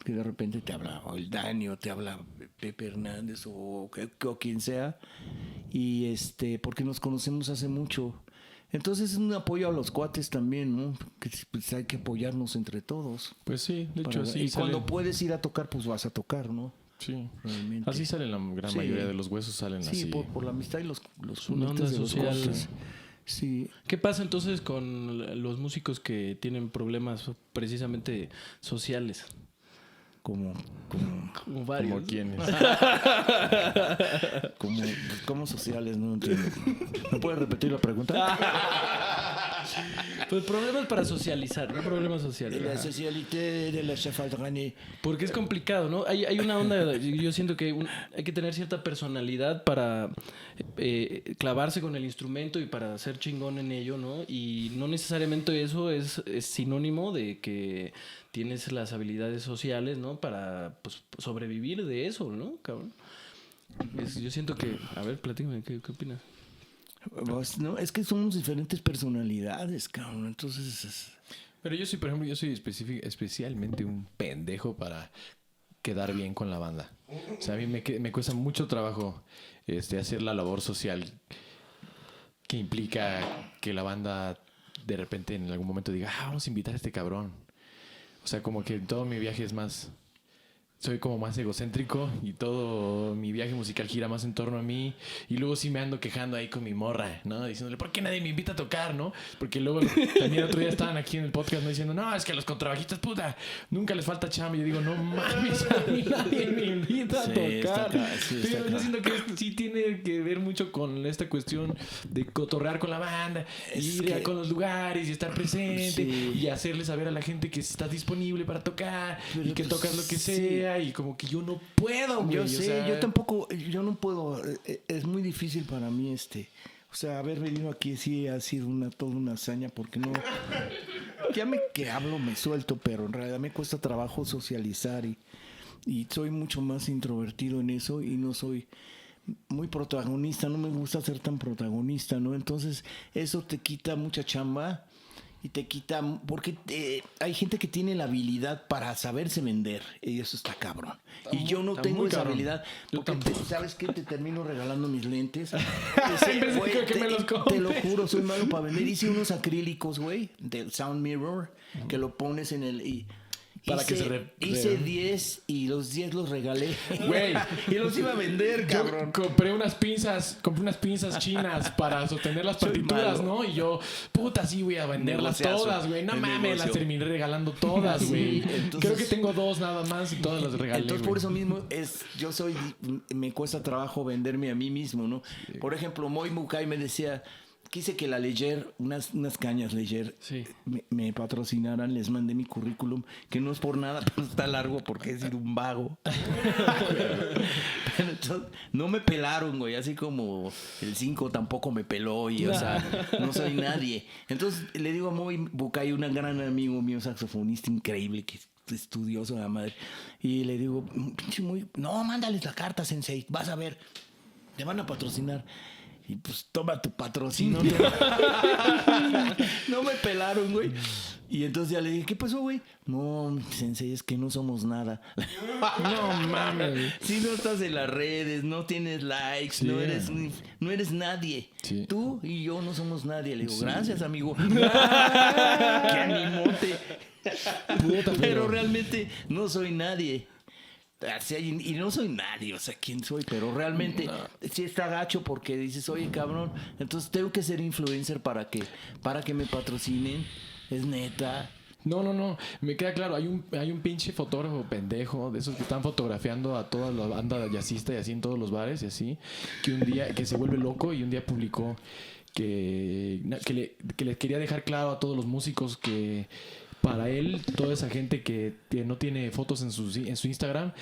S3: Que de repente te habla o el Dani o te habla Pepe Hernández o quien sea y porque nos conocemos hace mucho. Entonces es un apoyo a los cuates también, ¿no? Que pues, hay que apoyarnos entre todos.
S2: Pues sí, de hecho así
S3: Y
S2: sale.
S3: cuando puedes ir a tocar, pues vas a tocar, ¿no?
S2: Sí.
S3: Realmente.
S2: Así salen la gran
S3: Sí.
S2: mayoría de los huesos, salen
S3: Sí,
S2: así.
S3: por la amistad y los
S1: Una onda
S3: conectes de los
S1: social.
S3: cuates. Sí.
S1: ¿Qué pasa entonces con los músicos que tienen problemas precisamente sociales?
S3: Como
S1: Varios.
S2: Como quienes.
S3: como sociales, no entiendo. ¿Me puedes repetir la pregunta?
S1: Pues problemas para socializar, no problemas sociales.
S3: La socialité de la chafaldrane.
S1: Porque es complicado, ¿no? Hay una onda, yo siento que hay que tener cierta personalidad para clavarse con el instrumento y para ser chingón en ello, ¿no? Y no necesariamente eso es sinónimo de que tienes las habilidades sociales, ¿no? Para pues, sobrevivir de eso, ¿no? Cabrón. Yo siento que... A ver, platícame, ¿qué opinas?
S3: Pues, no, es que somos diferentes personalidades, cabrón. Entonces...
S2: Pero yo sí, por ejemplo, especialmente un pendejo para quedar bien con la banda. O sea, a mí me cuesta mucho trabajo hacer la labor social que implica que la banda de repente en algún momento diga, vamos a invitar a este cabrón. O sea, como que todo mi viaje es más... Soy como más egocéntrico y todo mi viaje musical gira más en torno a mí. Y luego sí me ando quejando ahí con mi morra, ¿no? Diciéndole, ¿por qué nadie me invita a tocar, no? Porque luego también otro día estaban aquí en el podcast, ¿no? Diciendo, no, es que a los contrabajistas, puta, nunca les falta chamba. Y yo digo, no mames, a mí nadie me invita a tocar. Pero yo siento que sí tiene que ver mucho con esta cuestión de cotorrear con la banda, ir con los lugares y estar presente y hacerle saber a la gente que estás disponible para tocar y que tocas lo que sea. Y como que yo no puedo, güey.
S3: Yo sé, o sea, yo tampoco, yo no puedo. Es muy difícil para mí o sea, haber venido aquí sí ha sido toda una hazaña porque no... Ya que hablo me suelto, pero en realidad me cuesta trabajo socializar y soy mucho más introvertido en eso y no soy muy protagonista, no me gusta ser tan protagonista, ¿no? Entonces eso te quita mucha chamba. Y te quita, porque hay gente que tiene la habilidad para saberse vender. Y eso está cabrón. Y yo no tengo esa habilidad. Porque ¿sabes qué? Te termino regalando mis lentes. Güey, te lo juro, soy malo para vender. Hice unos acrílicos, güey, del Sound Mirror, que lo pones en el... Hice 10 y los 10 los regalé.
S2: Güey.
S3: Y los iba a vender, cabrón.
S2: Compré unas pinzas chinas para sostener las partituras, ¿no? Y yo, puta, sí voy a venderlas todas, güey. No mames, las terminé regalando todas, güey. Creo que tengo 2 nada más y todas las regalé.
S3: Entonces, por eso mismo, me cuesta trabajo venderme a mí mismo, ¿no? Sí. Por ejemplo, Moy Bucay me decía... Quise que la Leger, unas cañas Leger, me patrocinaran, les mandé mi currículum, que no es por nada, pero está largo porque he sido un vago. Pero entonces, no me pelaron, güey, así como el 5 tampoco me peló y, o sea, no soy nadie. Entonces le digo a Moy Bucay, un gran amigo mío, saxofonista increíble, que estudioso de la madre, y le digo, pinche Moy, no, mándales la carta, sensei, vas a ver, te van a patrocinar. Y pues toma tu patrocinio. No me pelaron, güey. Y entonces ya le dije, ¿qué pasó, güey? No, sensei, es que no somos nada.
S2: No mames.
S3: Si no estás en las redes, no tienes likes, no eres nadie. Sí. Tú y yo no somos nadie. Le digo, gracias, amigo. ¡Qué animote! Pero realmente no soy nadie. Y no soy nadie, o sea, ¿quién soy? Pero realmente sí está gacho porque dices, oye, cabrón, entonces tengo que ser influencer para que me patrocinen. Es neta.
S2: No, me queda claro. Hay un pinche fotógrafo pendejo de esos que están fotografiando a toda la banda jazzista y así en todos los bares y así, que un día, que se vuelve loco y un día publicó que le quería dejar claro a todos los músicos que para él, toda esa gente que no tiene fotos en su Instagram,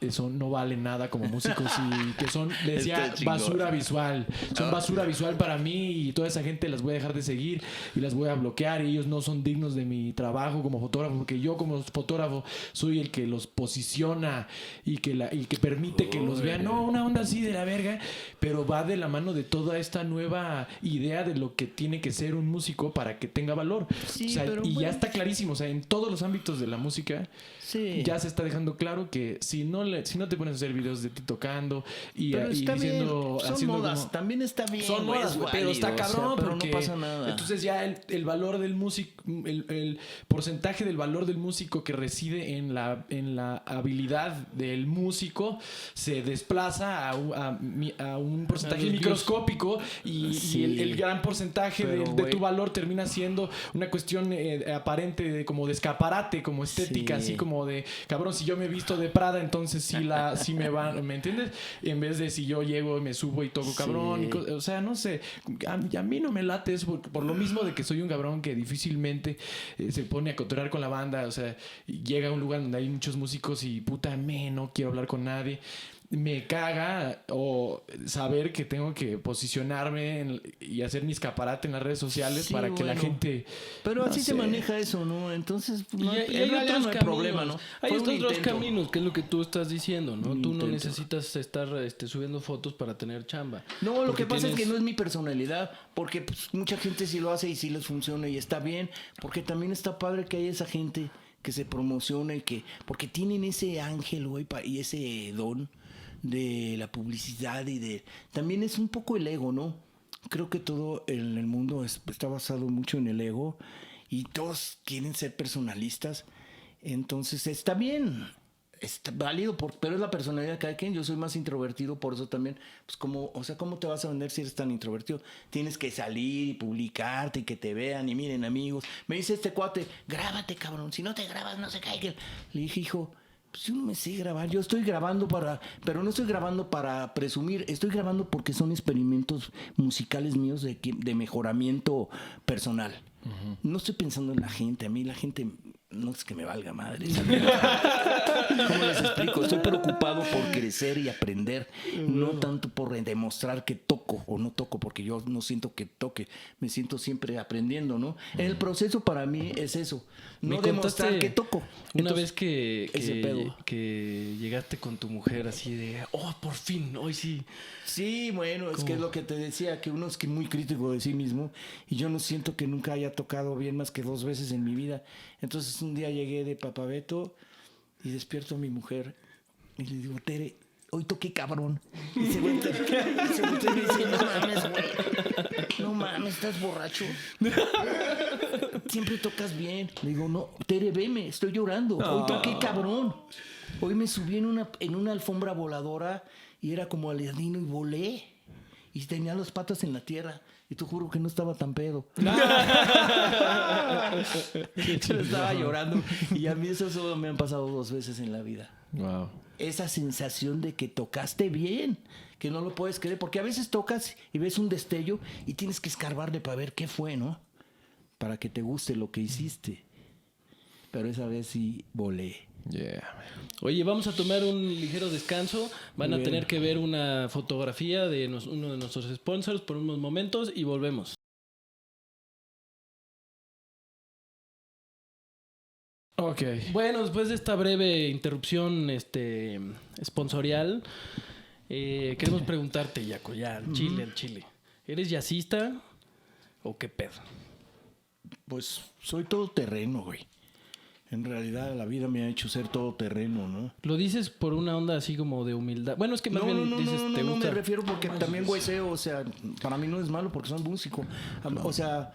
S2: eso no vale nada como músicos y que son, le decía, basura visual. Son basura visual para mí y toda esa gente las voy a dejar de seguir y las voy a bloquear y ellos no son dignos de mi trabajo como fotógrafo, porque yo como fotógrafo soy el que los posiciona y que permite que los vean. No, una onda así de la verga, pero va de la mano de toda esta nueva idea de lo que tiene que ser un músico para que tenga valor. Sí, o sea, y ya está clarísimo, o sea, en todos los ámbitos de la música ya se está dejando claro que si no te pones a hacer videos de ti tocando y diciendo,
S3: bien. Son modas, como, también está bien.
S2: Son modas, güey, pero está cabrón,
S3: pero no pasa nada.
S2: Entonces ya el valor del músico, el porcentaje del valor del músico que reside en la habilidad del músico se desplaza a un porcentaje microscópico y el gran porcentaje de tu valor termina siendo una cuestión aparente como de escaparate, como estética, así como de, cabrón, si yo me visto de Prada, entonces sí me van, ¿me entiendes? En vez de si yo llego y me subo y toco cabrón, o sea, no sé, a mí no me late eso por lo mismo de que soy un cabrón que difícilmente se pone a cotorrear con la banda, o sea, llega a un lugar donde hay muchos músicos y puta, no quiero hablar con nadie. Me caga o saber que tengo que posicionarme y hacer mi escaparate en las redes sociales para que la gente...
S3: Pero así se maneja eso, ¿no? Entonces,
S1: hay otros problema, ¿no? Hay estos dos caminos, que es lo que tú estás diciendo, ¿no? Tú no necesitas estar subiendo fotos para tener chamba.
S3: No, lo que pasa es que no es mi personalidad, porque pues, mucha gente sí lo hace y sí les funciona y está bien, porque también está padre que haya esa gente que se promociona y porque tienen ese ángel, güey, y ese don de la publicidad también es un poco el ego, ¿no? creo que todo en el mundo está basado mucho en el ego y todos quieren ser personalistas. Entonces está bien, está válido, pero es la personalidad de cada quien. Yo soy más introvertido, por eso también, pues ¿cómo te vas a vender si eres tan introvertido? Tienes que salir y publicarte y que te vean y miren, amigos. Me dice este cuate, grábate, cabrón, si no te grabas no se caiga. Le dije, hijo, pues yo no me sé grabar, yo estoy grabando pero no estoy grabando para presumir, estoy grabando porque son experimentos musicales míos de mejoramiento personal. No estoy pensando en la gente, a mí la gente no es que me valga madre. ¿Cómo les explico? Estoy preocupado por crecer y aprender, no tanto por demostrar que toco o no toco, porque yo no siento que toque, me siento siempre aprendiendo, ¿no? El proceso para mí es eso, no demostrar que toco.
S1: Una vez
S3: ese pedo.
S1: que llegaste con tu mujer así de, oh, por fin, hoy sí.
S3: Sí, bueno, es que es lo que te decía, que uno es que muy crítico de sí mismo y yo no siento que nunca haya tocado bien más que 2 veces en mi vida. Entonces un día llegué de Papabeto y despierto a mi mujer y le digo, Tere, hoy toqué cabrón. Y se voltea y me dice, no mames, güey. No mames, estás borracho. Siempre tocas bien. Le digo, no, Tere, veme, estoy llorando. Hoy toqué cabrón. Hoy me subí en una alfombra voladora y era como Aladino y volé. Y tenía las patas en la tierra. Y te juro que no estaba tan pedo. Yo estaba llorando. Y a mí eso solo me han pasado 2 veces en la vida.
S2: Wow.
S3: Esa sensación de que tocaste bien, que no lo puedes creer, porque a veces tocas y ves un destello y tienes que escarbarle para ver qué fue, ¿no? Para que te guste lo que hiciste. Pero esa vez sí volé.
S2: Yeah.
S1: Oye, vamos a tomar un ligero descanso. Van
S3: Muy
S1: a
S3: bien.
S1: tener que ver una fotografía de uno de nuestros sponsors por unos momentos y volvemos.
S2: Ok.
S1: Bueno, después de esta breve interrupción sponsorial, queremos preguntarte, Yaco, ya, al Chile. ¿Eres jazzista o qué pedo?
S3: Pues soy todoterreno, güey. En realidad la vida me ha hecho ser todoterreno, ¿no?
S1: ¿Lo dices por una onda así como de humildad? Bueno, es que más bien dices, ¿te
S3: no
S1: gusta?
S3: me refiero porque también güeyceo, o sea, para mí no es malo porque soy músico. O sea,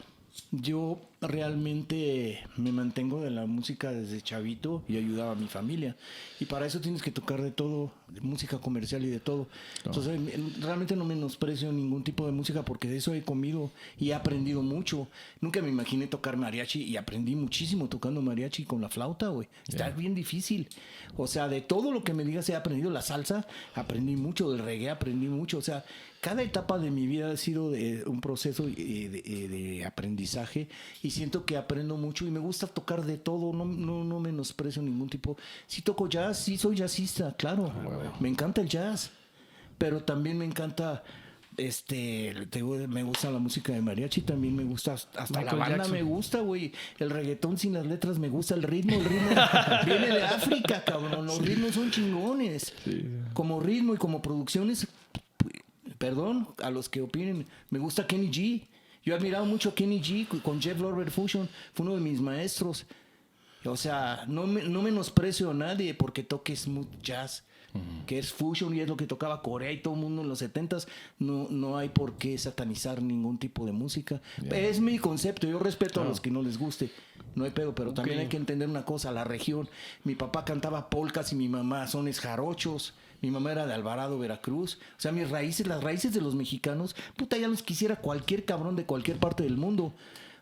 S3: yo realmente me mantengo de la música desde chavito y ayudaba a mi familia. Y para eso tienes que tocar de todo, de música comercial y de todo. Entonces, realmente no menosprecio ningún tipo de música porque de eso he comido y he aprendido mucho. Nunca me imaginé tocar mariachi y aprendí muchísimo tocando mariachi con la flauta, güey. Está bien difícil. O sea, de todo lo que me digas he aprendido. La salsa, aprendí mucho. Del reggae, aprendí mucho. O sea, cada etapa de mi vida ha sido un proceso de aprendizaje y siento que aprendo mucho y me gusta tocar de todo, no menosprecio ningún tipo. Sí toco jazz, sí soy jazzista, claro. Me encanta el jazz, pero también me encanta me gusta la música de mariachi, también me gusta hasta
S1: Michael
S3: la banda
S1: Jackson.
S3: me gusta, güey. El reggaetón sin las letras me gusta, el ritmo viene de África, cabrón. Los ritmos son chingones. Como ritmo y como producciones, perdón, a los que opinen, me gusta Kenny G. Yo he admirado mucho a Kenny G con Jeff Lorber Fusion, fue uno de mis maestros. O sea, no menosprecio a nadie porque toque smooth jazz, que es fusion y es lo que tocaba Corea y todo el mundo en los 70s. No hay por qué satanizar ningún tipo de música. Es mi concepto, yo respeto a los que no les guste, no hay pedo, pero también hay que entender una cosa, la región. Mi papá cantaba polcas y mi mamá sones jarochos. Mi mamá era de Alvarado, Veracruz. O sea, las raíces de los mexicanos, puta, ya los quisiera cualquier cabrón de cualquier parte del mundo.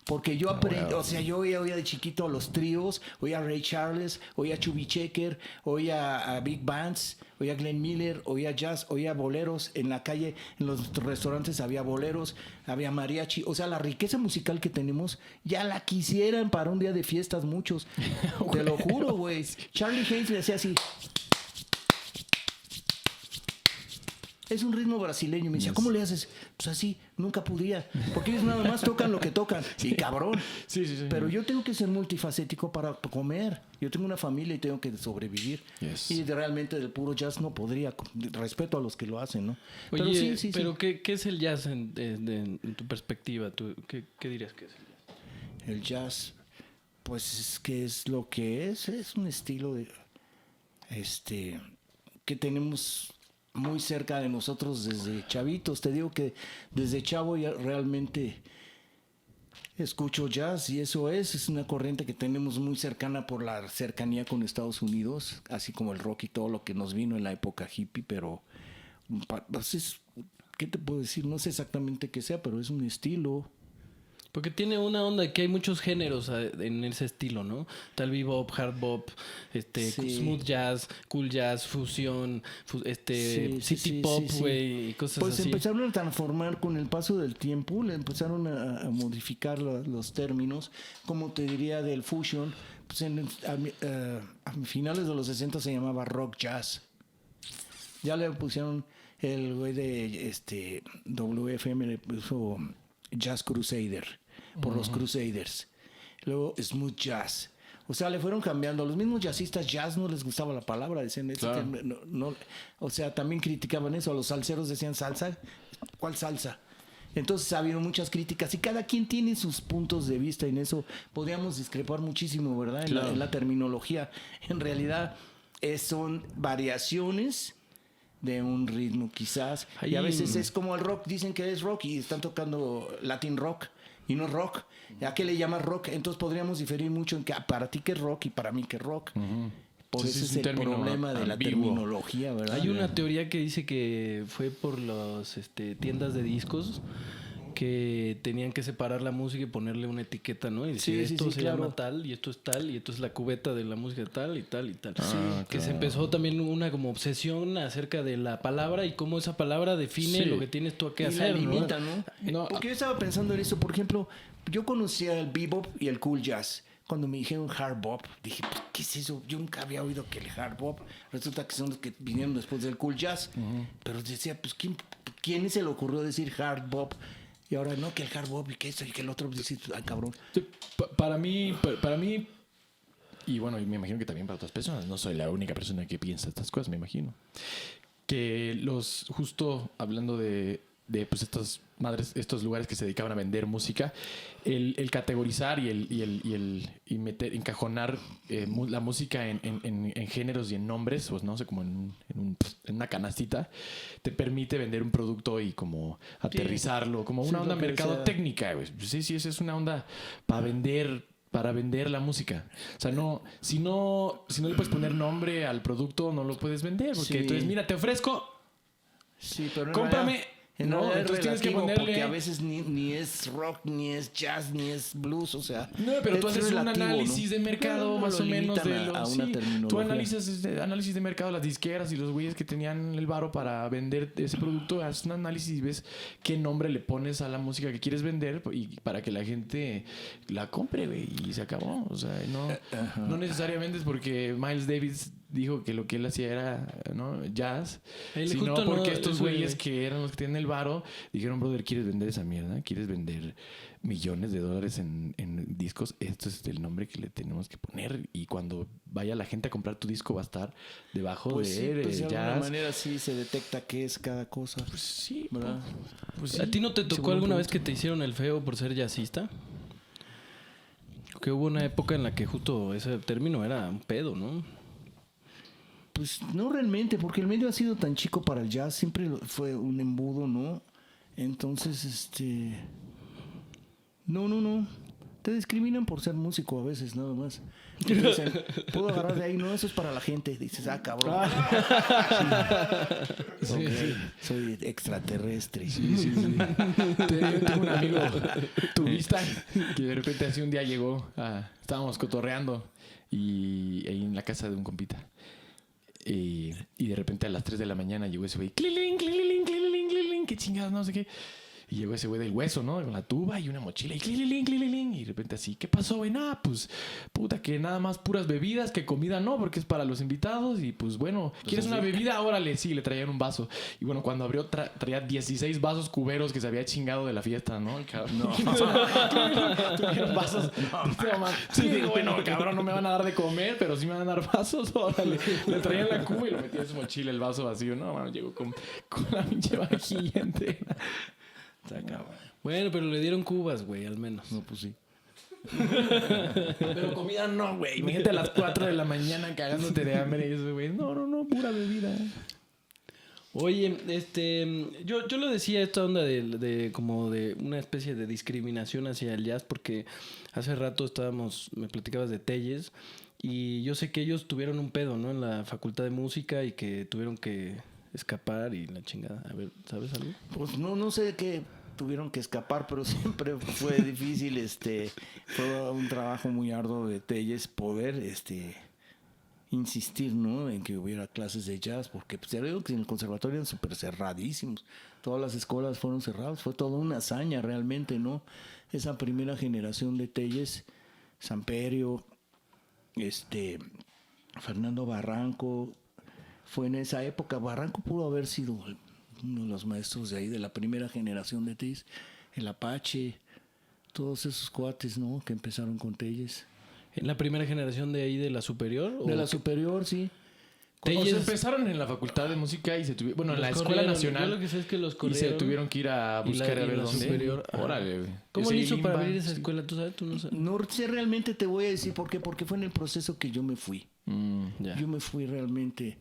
S3: Porque yo aprendí, o sea, yo oía de chiquito a los tríos, oía a Ray Charles, oía a Chubby Checker, oía a Big Bands, oía a Glenn Miller, oía jazz, oía boleros. En la calle, en los restaurantes había boleros, había mariachi. O sea, la riqueza musical que tenemos, ya la quisieran para un día de fiestas muchos. Te lo juro, güey. Charlie Hayes le hacía así. Es un ritmo brasileño. Me decía, ¿cómo le haces? Pues así, nunca podía. Porque ellos nada más tocan lo que tocan. Y cabrón.
S2: Sí.
S3: Pero yo tengo que ser multifacético para comer. Yo tengo una familia y tengo que sobrevivir.
S2: Yes.
S3: Y realmente del puro jazz no podría. Respeto a los que lo hacen, ¿no?
S1: Oye,
S3: pero
S1: ¿qué es el jazz en tu perspectiva? ¿Qué dirías que es el jazz?
S3: el jazz, pues es que es lo que es. Es un estilo de... que tenemos muy cerca de nosotros desde chavitos. Te digo que desde chavo ya realmente escucho jazz y eso es una corriente que tenemos muy cercana por la cercanía con Estados Unidos, así como el rock y todo lo que nos vino en la época hippie, pero pues ¿qué te puedo decir? No sé exactamente qué sea, pero es un estilo.
S1: Porque tiene una onda que hay muchos géneros en ese estilo, ¿no? Tal bebop, hard bop,
S3: Sí.
S1: smooth jazz, cool jazz, fusión, city pop, güey, y cosas
S3: pues
S1: así.
S3: empezaron a transformar con el paso del tiempo, le empezaron a modificar los términos, como te diría del fusion, pues a finales de los 60 se llamaba rock jazz. Ya le pusieron el güey de WFM, le puso Jazz Crusader, por los Crusaders. Luego smooth jazz. O sea, le fueron cambiando. Los mismos jazzistas jazz no les gustaba la palabra, decían eso.
S2: Claro.
S3: O sea, también criticaban eso. A los salseros decían salsa. ¿Cuál salsa? Entonces ha habido muchas críticas y cada quien tiene sus puntos de vista. Y en eso podríamos discrepar muchísimo, ¿verdad?
S2: Claro.
S3: En la terminología. En realidad son variaciones de un ritmo quizás. Y a veces es como el rock. Dicen que es rock y están tocando Latin rock. Y no es rock. ¿A qué le llamas rock? Entonces podríamos diferir mucho en que para ti que es rock y para mí que es rock. Por
S2: Sí,
S3: eso
S2: sí,
S3: es
S2: un
S3: el
S2: término
S3: problema de la
S2: ambiguo.
S3: terminología, ¿verdad?
S1: Hay una teoría que dice que fue por las tiendas de discos que tenían que separar la música y ponerle una etiqueta, ¿no? Y decir,
S3: Sí, sí,
S1: esto
S3: sí,
S1: se
S3: claro.
S1: llama tal, y esto es tal, y esto es la cubeta de la música tal, y tal, y tal. Que se
S2: claro.
S1: empezó también una como obsesión acerca de la palabra y cómo esa palabra define
S2: Sí.
S1: lo que tienes tú a qué
S3: Y
S1: hacer,
S3: la
S1: ¿no?
S3: limita, ¿no?
S2: No,
S3: Porque yo estaba pensando en eso. Por ejemplo, yo conocía el bebop y el cool jazz. Cuando me dijeron hard bop, dije, pues, ¿qué es eso? Yo nunca había oído que el hard bop. Resulta que son los que vinieron después del cool jazz. Pero decía, pues, ¿quién se le ocurrió decir hard bop? Y ahora no, que el hard bop y que esto y que el otro. Dice, ay, cabrón.
S2: Sí, para mí, y bueno, y me imagino que también para otras personas, no soy la única persona que piensa estas cosas, me imagino. Que justo hablando de pues estos lugares que se dedicaban a vender música, el categorizar y encajonar la música en géneros y en nombres, pues no sé, como en una canastita, te permite vender un producto y como aterrizarlo, como una
S3: Sí,
S2: onda
S3: lo que
S2: mercadotécnica, güey. Sí, esa es una onda para vender la música. O sea, si no le puedes poner nombre al producto, no lo puedes vender. Porque
S3: Sí.
S2: entonces, mira, te ofrezco,
S3: Sí, pero en
S2: cómprame.
S3: realidad- En
S2: No,
S3: realidad es
S2: entonces tienes que
S3: relativo,
S2: ponerle-
S3: porque a veces ni es rock, ni es jazz, ni es blues, o sea...
S2: No, pero tú
S3: es
S2: haces un
S3: relativo,
S2: análisis
S3: ¿no?
S2: de mercado
S3: No,
S2: más
S3: lo
S2: o menos
S3: limitan
S2: de los...
S3: a una
S2: sí,
S3: terminología.
S2: tú analizas análisis de mercado, las disqueras y los güeyes que tenían el varo para vender ese producto, haces un análisis y ves qué nombre le pones a la música que quieres vender y para que la gente la compre, güey, y se acabó. O sea, no necesariamente es porque Miles Davis dijo que lo que él hacía era, ¿no?, jazz,
S1: Él
S2: sino
S1: justo
S2: porque
S1: no,
S2: estos
S1: eso,
S2: güeyes que eran los que tienen el varo dijeron, brother, ¿quieres vender esa mierda? ¿Quieres vender millones de dólares en discos? Esto es el nombre que le tenemos que poner, y cuando vaya la gente a comprar tu disco va a estar debajo
S3: Pues sí,
S2: de
S3: pues de alguna
S2: jazz.
S3: manera sí se detecta qué es cada cosa.
S2: Pues sí,
S3: ¿Verdad?
S2: pues sí.
S1: ¿A ti no te
S2: Se
S1: tocó
S2: vuelve un
S1: alguna vez que
S2: producto.
S1: te hicieron el feo por ser jazzista? Que hubo una época en la que justo ese término era un pedo, ¿no?
S3: Pues no realmente, porque el medio ha sido tan chico para el jazz, siempre fue un embudo, ¿no? Entonces, no. Te discriminan por ser músico a veces, nada más. Te dicen, puedo agarrar de ahí, no, eso es para la gente. Dices, cabrón.
S2: Sí,
S3: Ok,
S2: sí.
S3: soy extraterrestre.
S2: Tengo un amigo turista que de repente así un día llegó, estábamos cotorreando y ahí en la casa de un compita. Y de repente a las 3 de la mañana llegó ese güey, cliling, cliling, cliling, cliling, qué chingados, no sé qué. Y llegó ese güey del hueso, ¿no? Con la tuba y una mochila y cliling, cliling. Y de repente así, ¿qué pasó, güey? Nada, pues, puta, que nada más puras bebidas, que comida no, porque es para los invitados. Y pues bueno, ¿quieres una bebida? Órale, sí, le traían un vaso. Y bueno, cuando abrió, traía 16 vasos cuberos que se había chingado de la fiesta, ¿no? El cabrón. No. Tuvieron vasos. Sí, digo, bueno, cabrón, no me van a dar de comer, pero sí me van a dar vasos. Órale. Le traían la cuba y lo metía en su mochila, el vaso vacío. No, mano, llegó con la pinche vajilla entera.
S1: Bueno, pero le dieron cubas, güey, al menos.
S3: No, pues sí.
S2: Pero comida no, güey. Imagínate a las 4 de la mañana cagándote de hambre y eso, güey. No, pura bebida.
S1: Oye, yo lo decía esta onda de como de una especie de discriminación hacia el jazz, porque hace rato me platicabas de Telles, y yo sé que ellos tuvieron un pedo, ¿no? En la facultad de música y que tuvieron que escapar y la chingada. A ver, ¿sabes algo?
S3: Pues no sé de qué tuvieron que escapar, pero siempre fue difícil, fue un trabajo muy arduo de Telles poder, insistir, ¿no? En que hubiera clases de jazz, porque pues, ya veo que en el conservatorio eran súper cerradísimos. Todas las escuelas fueron cerradas, fue toda una hazaña realmente, ¿no? Esa primera generación de Telles, Samperio, Fernando Barranco, fue en esa época. Barranco pudo haber sido uno de los maestros de ahí, de la primera generación de Telles, el Apache, todos esos cuates, ¿no? Que empezaron con Telles.
S1: ¿En la primera generación de ahí de la superior?
S3: De la superior, sí.
S2: O sea, empezaron en la facultad de música y se tuvieron... Bueno, en la Escuela Nacional.
S1: Yo lo que sé es que los
S2: Y
S1: corrieron.
S2: se tuvieron que ir a buscar a ver dónde.
S1: Superior.
S2: Órale, güey.
S1: ¿Cómo
S2: Ese
S1: le hizo para
S2: Limba,
S1: abrir esa
S2: sí.
S1: escuela? ¿Tú sabes? ¿Tú no sabes?
S3: No sé, realmente te voy a decir por qué. Porque fue en el proceso que yo me fui.
S1: Ya.
S3: Yo me fui realmente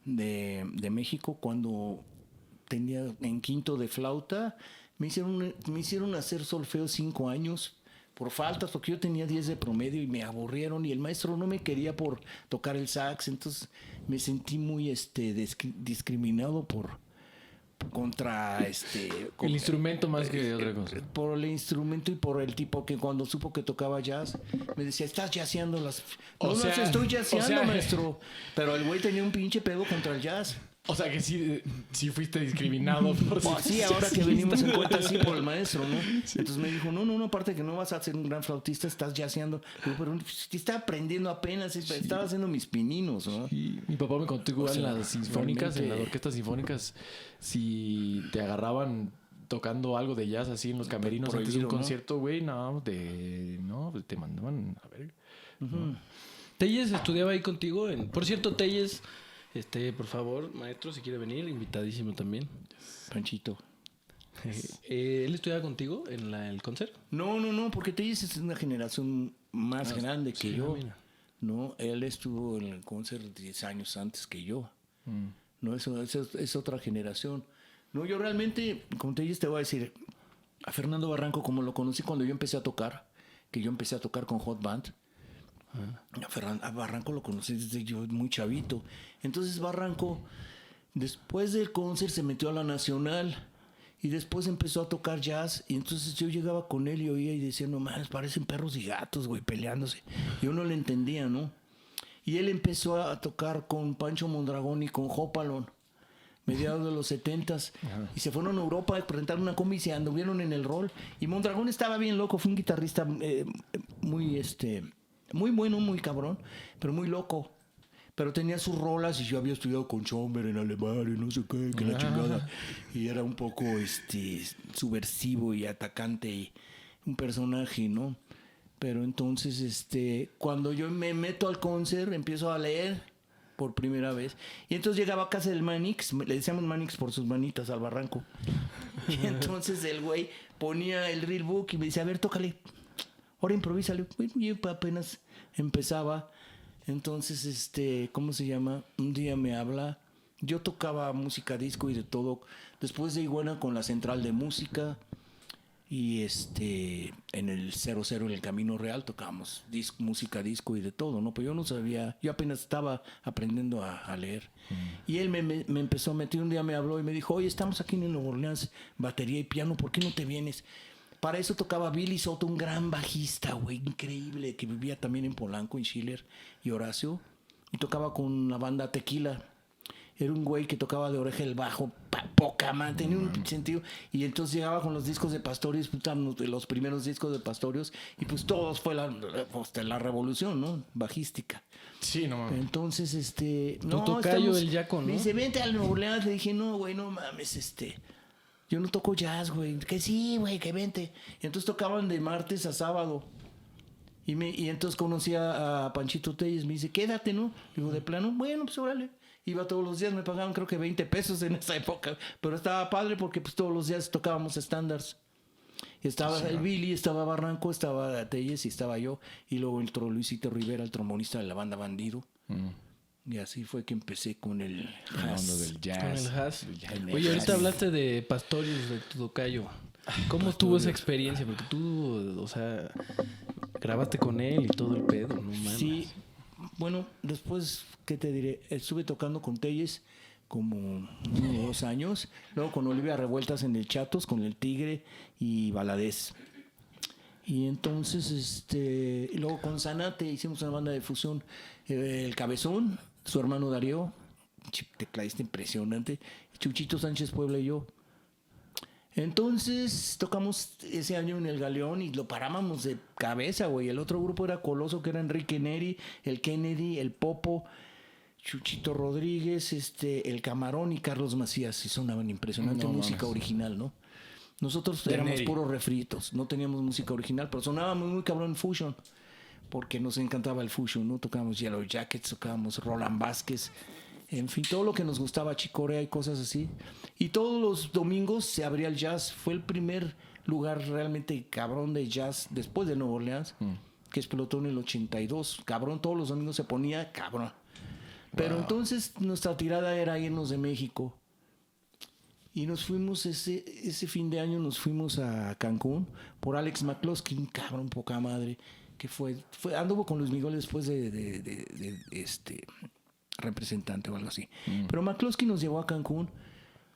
S3: de México cuando tenía en quinto de flauta. Me hicieron hacer solfeo 5 años por faltas, porque yo tenía 10 de promedio y me aburrieron y el maestro no me quería por tocar el sax. Entonces me sentí muy discriminado contra
S2: El instrumento más que otra cosa.
S3: por el instrumento y por el tipo que cuando supo que tocaba jazz me decía, estás jazzeando las...
S2: O sea,
S3: estoy jazzeando,
S2: o sea,
S3: maestro. Pero el güey tenía un pinche pedo contra el jazz.
S2: O sea que sí fuiste discriminado por
S3: Pues sí, ahora que venimos en cuenta, sí, por el maestro, ¿no? Entonces me dijo, no, aparte que no vas a ser un gran flautista, estás jazzeando. Digo, pero estaba aprendiendo apenas, estaba haciendo mis pininos, ¿no?
S2: Y mi papá me contó igual
S3: O sea,
S2: en las sinfónicas, en las
S3: realmente-
S2: orquestas sinfónicas, si te agarraban tocando algo de jazz así en los camerinos antes de un
S3: Prohibido, ¿no?
S2: concierto, güey, no, pues te mandaban a ver.
S1: ¿Telles estudiaba ahí contigo? Por cierto, Telles, por favor, maestro, si quiere venir, invitadísimo también.
S3: Panchito.
S1: ¿Él estudiaba contigo en el concert?
S3: No, porque Telles es una generación más grande que
S1: sí,
S3: yo.
S1: mira.
S3: No, él estuvo en el concert 10 años antes que yo. No, eso es otra generación. No, yo realmente, como te voy a decir, a Fernando Barranco, como lo conocí cuando yo empecé a tocar, que yo empecé a tocar con Hot Band, a Barranco lo conocí desde yo muy chavito. Entonces Barranco, después del concert, se metió a la Nacional y después empezó a tocar jazz. Y entonces yo llegaba con él y oía y decía, no mames, parecen perros y gatos, güey, peleándose. Yo no le entendía, ¿no? Y él empezó a tocar con Pancho Mondragón y con Jopalón, mediados de los 70s. Y se fueron a Europa a presentar una combi y se anduvieron en el rol. Y Mondragón estaba bien loco, fue un guitarrista muy bueno, muy cabrón, pero muy loco. Pero tenía sus rolas y yo había estudiado con Schomberg en Alemania y no sé qué, que la chingada. Y era un poco subversivo y atacante y un personaje, ¿no? Pero entonces, cuando yo me meto al concert, empiezo a leer por primera vez. Y entonces llegaba a casa del Manix, le decíamos Manix por sus manitas al Barranco. Y entonces el güey ponía el real book y me decía, a ver, tócale, ahora improvísale. Bueno, yo apenas empezaba. Entonces, ¿cómo se llama? Un día me habla. Yo tocaba música disco y de todo. Después de Iguana con la Central de Música. Y en el 00, en el Camino Real, tocábamos música disco y de todo, ¿no? Pues yo no sabía, yo apenas estaba aprendiendo a leer. Y él me empezó a meter, un día me habló y me dijo, oye, estamos aquí en Nueva Orleans, batería y piano, ¿por qué no te vienes? Para eso tocaba Billy Soto, un gran bajista, güey, increíble, que vivía también en Polanco, en Schiller y Horacio. Y tocaba con la banda Tequila. Era un güey que tocaba de oreja el bajo, poca man, tenía un sentido. Y entonces llegaba con los discos de Pastorius, los primeros discos de Pastorius, y pues todos fue la revolución, ¿no? Bajística.
S2: Sí, no mames.
S3: Entonces,
S1: Tu tocayo, el Yaco, ¿no?
S3: Me dice, vente al Nuevo Orleans. Le dije, no, güey, no mames, yo no toco jazz, güey. Que sí, güey, que vente. Y entonces tocaban de martes a sábado. Y entonces conocí a Panchito Telles. Me dice, quédate, ¿no? Digo, de plano, bueno, pues órale. Iba todos los días, me pagaban creo que 20 pesos en esa época. Pero estaba padre porque pues todos los días tocábamos estándares. Estaba el Billy, estaba Barranco, estaba Telles y estaba yo. Y luego entró Luisito Rivera, el trombonista de la banda Bandido. Y así fue que empecé con el
S2: El mundo
S3: jazz.
S2: del
S1: Con
S2: jazz.
S1: el jazz.
S3: El
S1: Oye, ahorita
S3: jazz.
S1: hablaste de Pastorius, de tu tocayo. ¿Cómo estuvo esa experiencia? Porque tú, o sea, grabaste con él y todo el pedo, no mames.
S3: Sí, bueno, después, ¿qué te diré? Estuve tocando con Telles como 1 o 2 años. Luego con Olivia Revueltas en el Chatos, con el Tigre y Valadez. Y entonces, y luego con Zanate hicimos una banda de fusión. El Cabezón, su hermano Darío, tecladista impresionante. Chuchito Sánchez Puebla y yo. Entonces tocamos ese año en el Galeón y lo parábamos de cabeza, güey. El otro grupo era Coloso, que era Enrique Neri, el Kennedy, el Popo, Chuchito Rodríguez, el Camarón y Carlos Macías. Y sonaban impresionante
S2: No
S3: música
S2: mames.
S3: original, ¿no? Nosotros
S1: De
S3: éramos
S1: Neri.
S3: puros refritos, no teníamos música original, pero sonábamos muy cabrón fusion, porque nos encantaba el fusion, ¿no? Tocábamos Yellow Jackets, tocábamos Roland Vázquez, en fin, todo lo que nos gustaba, Chicorea y cosas así. Y todos los domingos se abría el jazz. Fue el primer lugar realmente cabrón de jazz después de Nueva Orleans, que explotó en el 82. Cabrón, todos los domingos se ponía cabrón. Pero entonces nuestra tirada era irnos de México. Y nos fuimos ese fin de año, nos fuimos a Cancún por Alex McCloskey, cabrón, poca madre, que anduvo con Luis Miguel después de representante o algo así. Pero McCloskey nos llevó a Cancún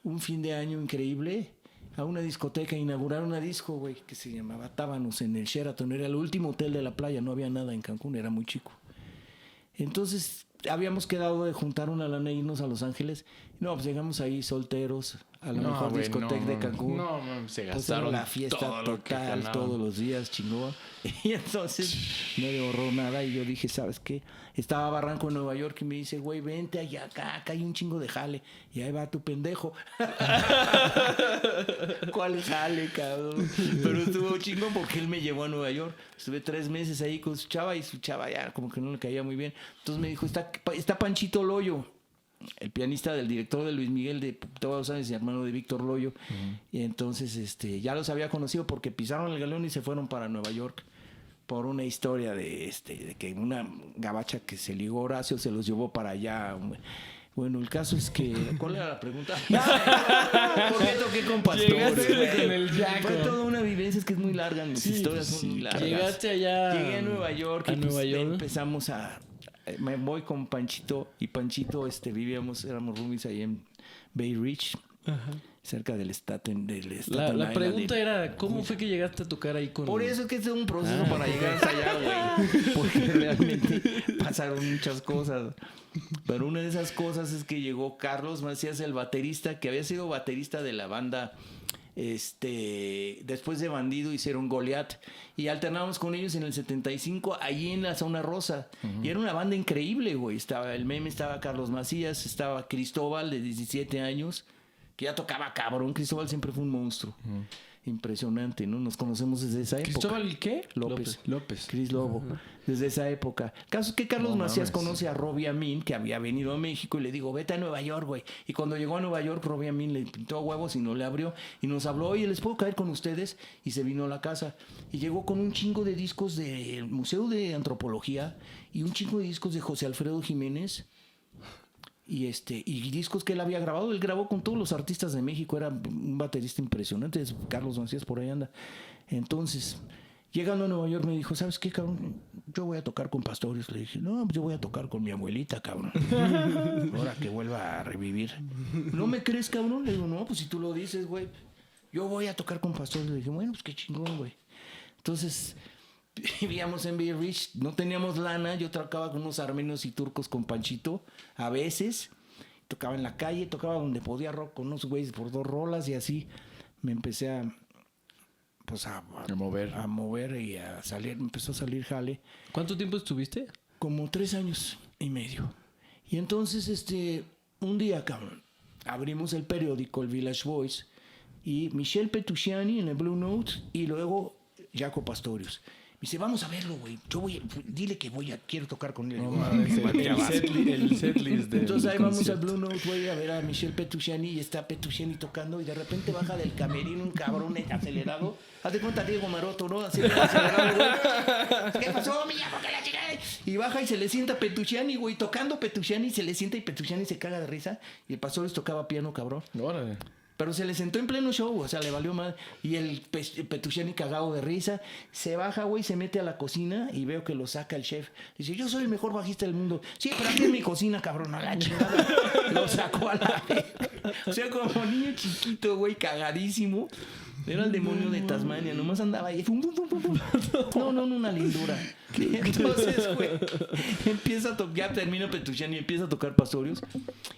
S3: un fin de año increíble a una discoteca, a inaugurar una disco, güey, que se llamaba Tábanos en el Sheraton. Era el último hotel de la playa, no había nada en Cancún, era muy chico. Entonces habíamos quedado de juntar una lana e irnos a Los Ángeles. No, pues llegamos ahí solteros a la mejor
S2: güey,
S3: discoteca de Cancún.
S2: No, se
S3: Pues era
S2: gastaron
S3: la fiesta
S2: todo lo que
S3: total
S2: ganaban.
S3: todos los días, chingón. Y entonces no le ahorró nada y yo dije, ¿sabes qué? Estaba Barranco en Nueva York y me dice, güey, vente allá, acá hay un chingo de jale. Y ahí va tu pendejo. ¿Cuál jale, cabrón? Pero estuvo chingón porque él me llevó a Nueva York. Estuve 3 meses ahí con su chava y su chava ya como que no le caía muy bien. Entonces me dijo, está Panchito Loyo, el pianista del director de Luis Miguel de todos los años y hermano de Víctor Loyo. Y entonces ya los había conocido porque pisaron el Galeón y se fueron para Nueva York por una historia de que una gabacha que se ligó Horacio se los llevó para allá. Bueno, el caso es que... ¿Cuál era la pregunta? ¿Por qué toqué con Pastores?
S1: Llegaste
S3: güey?
S1: con el Jaco.
S3: Fue toda una vivencia, es que es muy larga, mis historias son muy largas.
S1: Llegaste allá.
S3: Llegué a Nueva York y
S1: Nueva York.
S3: empezamos me voy con Panchito y Panchito éramos roomies ahí en Bay Ridge, cerca del Staten
S1: La
S3: Island.
S1: pregunta era, ¿cómo fue que llegaste a tocar ahí con...
S3: Por eso es que es un proceso para llegar hasta allá, güey. Porque realmente pasaron muchas cosas. Pero una de esas cosas es que llegó Carlos Macías, el baterista, que había sido baterista de la banda. Después de Bandido hicieron Goliat y alternamos con ellos en el 75 allí en la Zona Rosa. Y era una banda increíble, güey. Estaba el Meme, estaba Carlos Macías, estaba Cristóbal de 17 años, que ya tocaba cabrón. Cristóbal siempre fue un monstruo. Impresionante, ¿no? Nos conocemos desde esa época.
S2: ¿Cristóbal qué?
S3: López. Cris Lobo. Desde esa época. Caso es que Carlos Macías conoce a Robbie Amin, que había venido a México, y le digo, vete a Nueva York, güey. Y cuando llegó a Nueva York, Robbie Amin le pintó huevos y no le abrió. Y nos habló, oye, ¿les puedo caer con ustedes? Y se vino a la casa. Y llegó con un chingo de discos del Museo de Antropología y un chingo de discos de José Alfredo Jiménez. Y discos que él había grabado. Él grabó con todos los artistas de México. Era un baterista impresionante. Carlos Macías por ahí anda. Entonces, llegando a Nueva York me dijo, ¿sabes qué, cabrón? Yo voy a tocar con Pastores. Le dije, no, pues yo voy a tocar con mi abuelita, cabrón. Ahora que vuelva a revivir. ¿No me crees, cabrón? Le digo, no, pues si tú lo dices, güey. Yo voy a tocar con Pastores. Le dije, bueno, pues qué chingón, güey. Entonces... vivíamos en Bay Ridge, no teníamos lana, yo tocaba con unos armenios y turcos con Panchito, a veces, tocaba en la calle, tocaba donde podía rock con unos güeyes por 2 rolas y así me empecé a mover y a salir, me empezó a salir jale.
S1: ¿Cuánto tiempo estuviste?
S3: Como 3 años y medio. Y entonces, un día, cabrón, abrimos el periódico, el Village Voice, y Michel Petrucciani en el Blue Note y luego Jaco Pastorius. dice, vamos a verlo, güey. Dile que quiero tocar con él.
S2: No
S3: Digo,
S2: mames, el setlist del
S3: entonces ahí vamos al
S2: concierto.
S3: Blue Note, güey, a ver a Michel Petrucciani y está Petrucciani tocando y de repente baja del camerino un cabrón acelerado. Haz de cuenta Diego Maroto, ¿no? Así acelerado, güey. ¿Qué pasó, mía? ¿Por qué la chica? Y baja y se le sienta Petrucciani, güey, tocando Petrucciani, se le sienta y Petrucciani se caga de risa. Y el Pastores tocaba piano, cabrón.
S2: Órale.
S3: Pero se le sentó en pleno show, o sea, le valió mal. Y el Petrucciani cagado de risa, se baja, güey, se mete a la cocina y veo que lo saca el chef. Dice, yo soy el mejor bajista del mundo. Sí, pero aquí es mi cocina, cabrón, a la chingada. Lo sacó a la verga. O sea, como niño chiquito, güey, cagadísimo. Era el demonio de Tasmania, nomás andaba ahí. Fum, fum, fum, fum, fum. No, una lindura. Entonces, güey, empieza a tocar, ya termina Petrucciani y empieza a tocar Pastorius.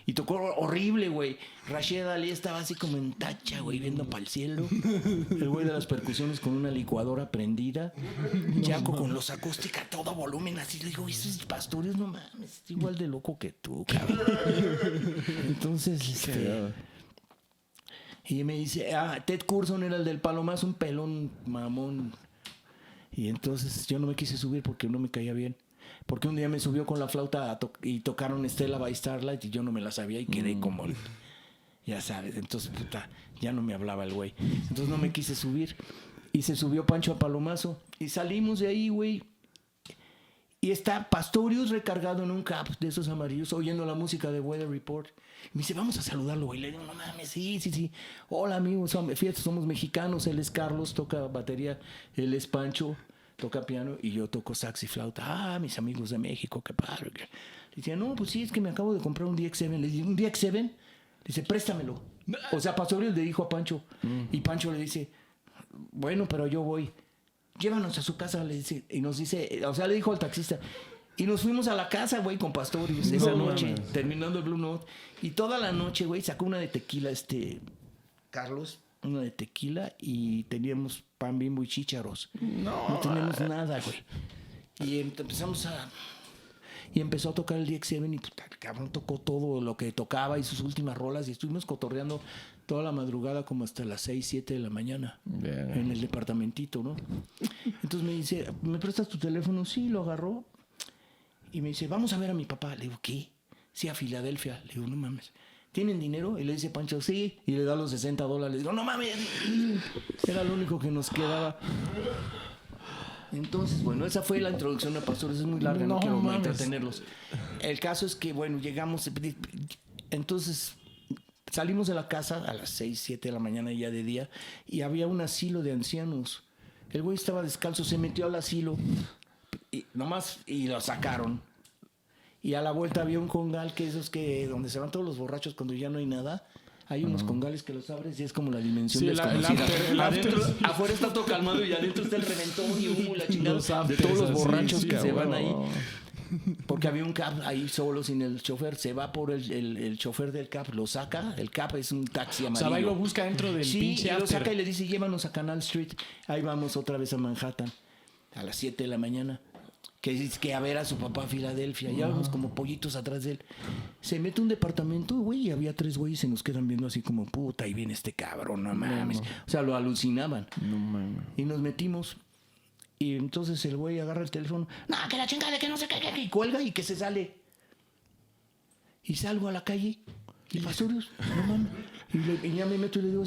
S3: Y tocó horrible, güey. Rashid Ali estaba así como en tacha, güey, viendo para el cielo. El güey de las percusiones con una licuadora prendida. Jaco con los acústica a todo volumen, así. Le digo, esos Pastorius, no mames, es igual de loco que tú, cabrón. Entonces, y me dice, Ted Curson era el del Palomazo, un pelón mamón. Y entonces yo no me quise subir porque no me caía bien. Porque un día me subió con la flauta y tocaron Stella by Starlight y yo no me la sabía y quedé como... Ya sabes, entonces, puta, ya no me hablaba el güey. Entonces no me quise subir. Y se subió Pancho a Palomazo. Y salimos de ahí, güey. Y está Pastorius recargado en un cab de esos amarillos, oyendo la música de Weather Report. Y me dice, vamos a saludarlo, güey. Le digo, no mames, sí. Hola, amigos, fíjate, somos mexicanos. Él es Carlos, toca batería. Él es Pancho, toca piano. Y yo toco sax y flauta. Mis amigos de México, qué padre. Dice, no, pues sí, es que me acabo de comprar un DX7. Le digo, ¿un DX7? Dice, préstamelo. O sea, Pastorius le dijo a Pancho. Y Pancho le dice, bueno, pero yo voy. Llévanos a su casa, le dice. Y nos dice, o sea, le dijo al taxista. Y nos fuimos a la casa, güey, con Pastorius esa noche, terminando el Blue Note. Y toda la noche, güey, sacó una de tequila, Carlos, una de tequila. Y teníamos pan Bimbo y chícharos. No teníamos nada, güey. Y empezamos a... Y empezó a tocar el DX7 y puta, el cabrón tocó todo lo que tocaba y sus últimas rolas. Y estuvimos cotorreando toda la madrugada como hasta las 6, 7 de la mañana. Bien. En el departamentito, ¿no? Entonces me dice, ¿me prestas tu teléfono? Sí, lo agarró. Y me dice, vamos a ver a mi papá. Le digo, ¿qué? Sí, a Filadelfia. Le digo, no mames. ¿Tienen dinero? Y le dice Pancho, sí. Y le da los $60. Le digo, no mames. Era lo único que nos quedaba. Entonces, bueno, esa fue la introducción a Pastores. Es muy larga, no quiero entretenerlos. El caso es que, bueno, llegamos. Entonces, salimos de la casa a las 6, 7 de la mañana, ya de día, y había un asilo de ancianos. El güey estaba descalzo, se metió al asilo, y lo sacaron. Y a la vuelta había un congal, que esos que donde se van todos los borrachos cuando ya no hay nada. Hay unos congales que los abres y es como la dimensión desconocida. Afuera está todo calmado y adentro está el reventón y humo y la chingada de todos los borrachos que se van ahí. Porque había un cab ahí solo sin el chofer. Se va por el chofer del cab, lo saca. El cab es un taxi amarillo.
S2: O sea, va y lo busca dentro del pinche
S3: after. Sí, lo saca y le dice, llévanos a Canal Street. Ahí vamos otra vez a Manhattan a las 7 de la mañana. Que a ver a su papá a Filadelfia. Ya vamos como pollitos atrás de él. Se mete un departamento, güey, y había 3 güeyes y se nos quedan viendo así como, puta, ahí viene este cabrón, no mames. O sea, lo alucinaban. No mames. Y nos metimos. Y entonces el güey agarra el teléfono. No, que la chingada, que no sé qué, y cuelga y que se sale. Y salgo a la calle. Y Pastorius, no mames. Y ya me meto y le digo,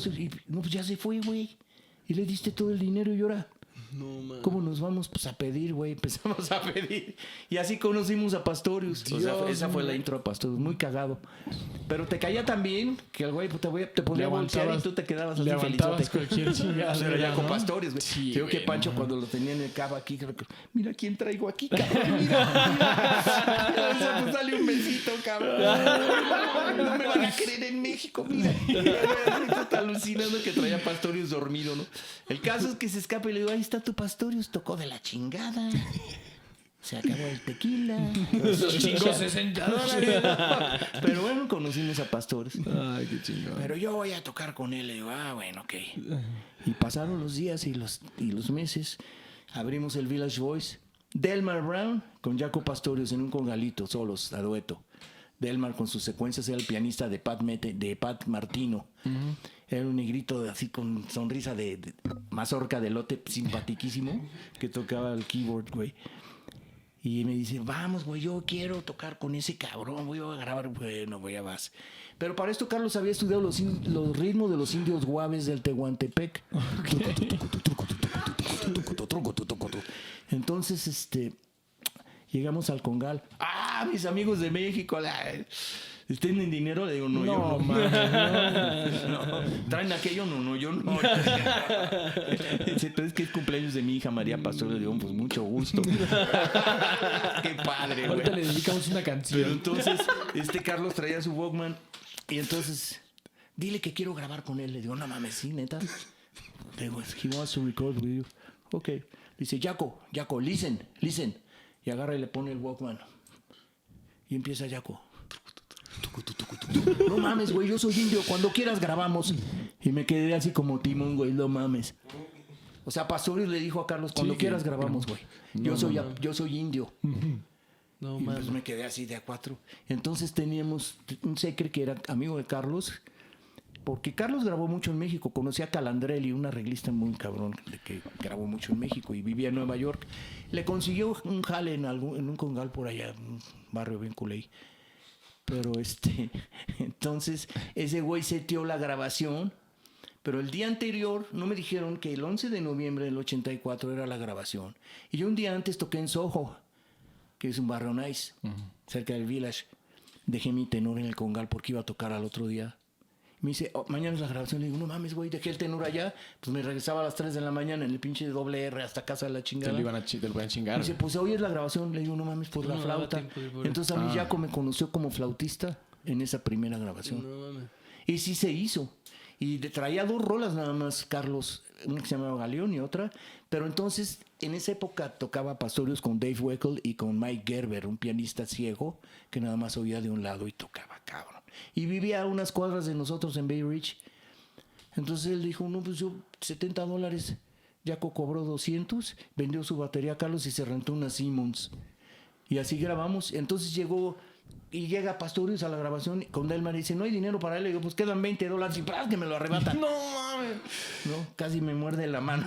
S3: no, pues ya se fue, güey. Y le diste todo el dinero y ahora... No, man. ¿Cómo nos vamos? Pues a pedir, güey. Empezamos a pedir. Y así conocimos a Pastorius. O sea, esa fue la intro a Pastorius. Muy cagado. Pero te caía tan bien que el güey te podía voltear y tú te quedabas así felizote.
S2: Cualquier chingada.
S3: Pero ya con Pastorius, güey. Sí, creo que Pancho cuando lo tenía en el cabo aquí, creo que, mira quién traigo aquí, cabrón. Mira. O sea, pues dale un besito, cabrón. No me van a creer en México, mira. Está alucinando que traía Pastorius dormido, ¿no? El caso es que se escapa y le digo, ahí está tu Pastorius, tocó de la chingada. Se acabó el tequila.
S2: Chingó $60.
S3: Pero bueno, conocimos a Pastores.
S2: Ay, qué chingón.
S3: Pero yo voy a tocar con él. Le digo, bueno, ok. Y pasaron los días y los meses. Abrimos el Village Voice. Delmar Brown con Jaco Pastorius en un congalito, solos, a dueto. Delmar con sus secuencias era el pianista de Pat Martino. Era un negrito así con sonrisa de mazorca de lote, simpatiquísimo, que tocaba el keyboard, güey. Y me dice, vamos, güey, yo quiero tocar con ese cabrón, voy a grabar. Bueno, güey, ya vas. Pero para esto Carlos había estudiado los ritmos de los indios guaves del Tehuantepec. Entonces, llegamos al Congal. ¡Ah, mis amigos de México! ¿Tienen dinero? Le digo, no, yo no. Mames, no. ¿Traen aquello? No, yo no. Dice, pero es que es cumpleaños de mi hija María Pastor. Le digo, pues mucho gusto. Qué padre, güey.
S2: Ahorita le dedicamos una canción.
S3: Pero entonces, Carlos traía su Walkman. Y entonces, dile que quiero grabar con él. Le digo, no mames, sí, neta. Le digo, he wants to record with you. Ok. Dice, Jaco, listen. Y agarra y le pone el Walkman. Y empieza Jaco. No mames, güey, yo soy indio. Cuando quieras grabamos. Y me quedé así como timón, güey, no mames. O sea, Pastorius le dijo a Carlos, cuando quieras grabamos, güey. Yo soy indio.
S1: No,
S3: y pues me quedé así de a cuatro. Entonces teníamos un secre que era amigo de Carlos, porque Carlos grabó mucho en México. Conocía a Calandrelli, un arreglista muy cabrón que grabó mucho en México y vivía en Nueva York. Le consiguió un jale en un congal por allá, en un barrio bien culé. Pero entonces ese güey seteó la grabación, pero el día anterior no me dijeron que el 11 de noviembre del 84 era la grabación. Y yo un día antes toqué en Soho, que es un barrio nice, cerca del Village. Dejé mi tenor en el congal porque iba a tocar al otro día. Me dice, mañana es la grabación. Le digo, no mames, güey, dejé el tenor allá. Pues me regresaba a las 3 de la mañana en el pinche doble R hasta casa de la chingada.
S2: Te lo iban a chingar.
S3: Me dice, pues hoy es la grabación. Le digo, no mames, pues la flauta. Entonces a mí Jaco me conoció como flautista en esa primera grabación.
S1: No mames.
S3: Y sí se hizo. Y traía 2 rolas nada más, Carlos. Una que se llamaba Galeón y otra. Pero entonces, en esa época tocaba Pastorius con Dave Weckl y con Mike Gerber, un pianista ciego que nada más oía de un lado y tocaba, cabrón. Y vivía a unas cuadras de nosotros en Bay Ridge. Entonces él dijo, no, pues yo $70. Jaco cobró 200, vendió su batería a Carlos y se rentó una Simmons. Y así grabamos. Entonces llega Pastorius a la grabación con Delmar y dice, no hay dinero para él. Le digo, pues quedan $20 y ¡pras! Que me lo arrebatan.
S1: No mames.
S3: No, casi me muerde la mano.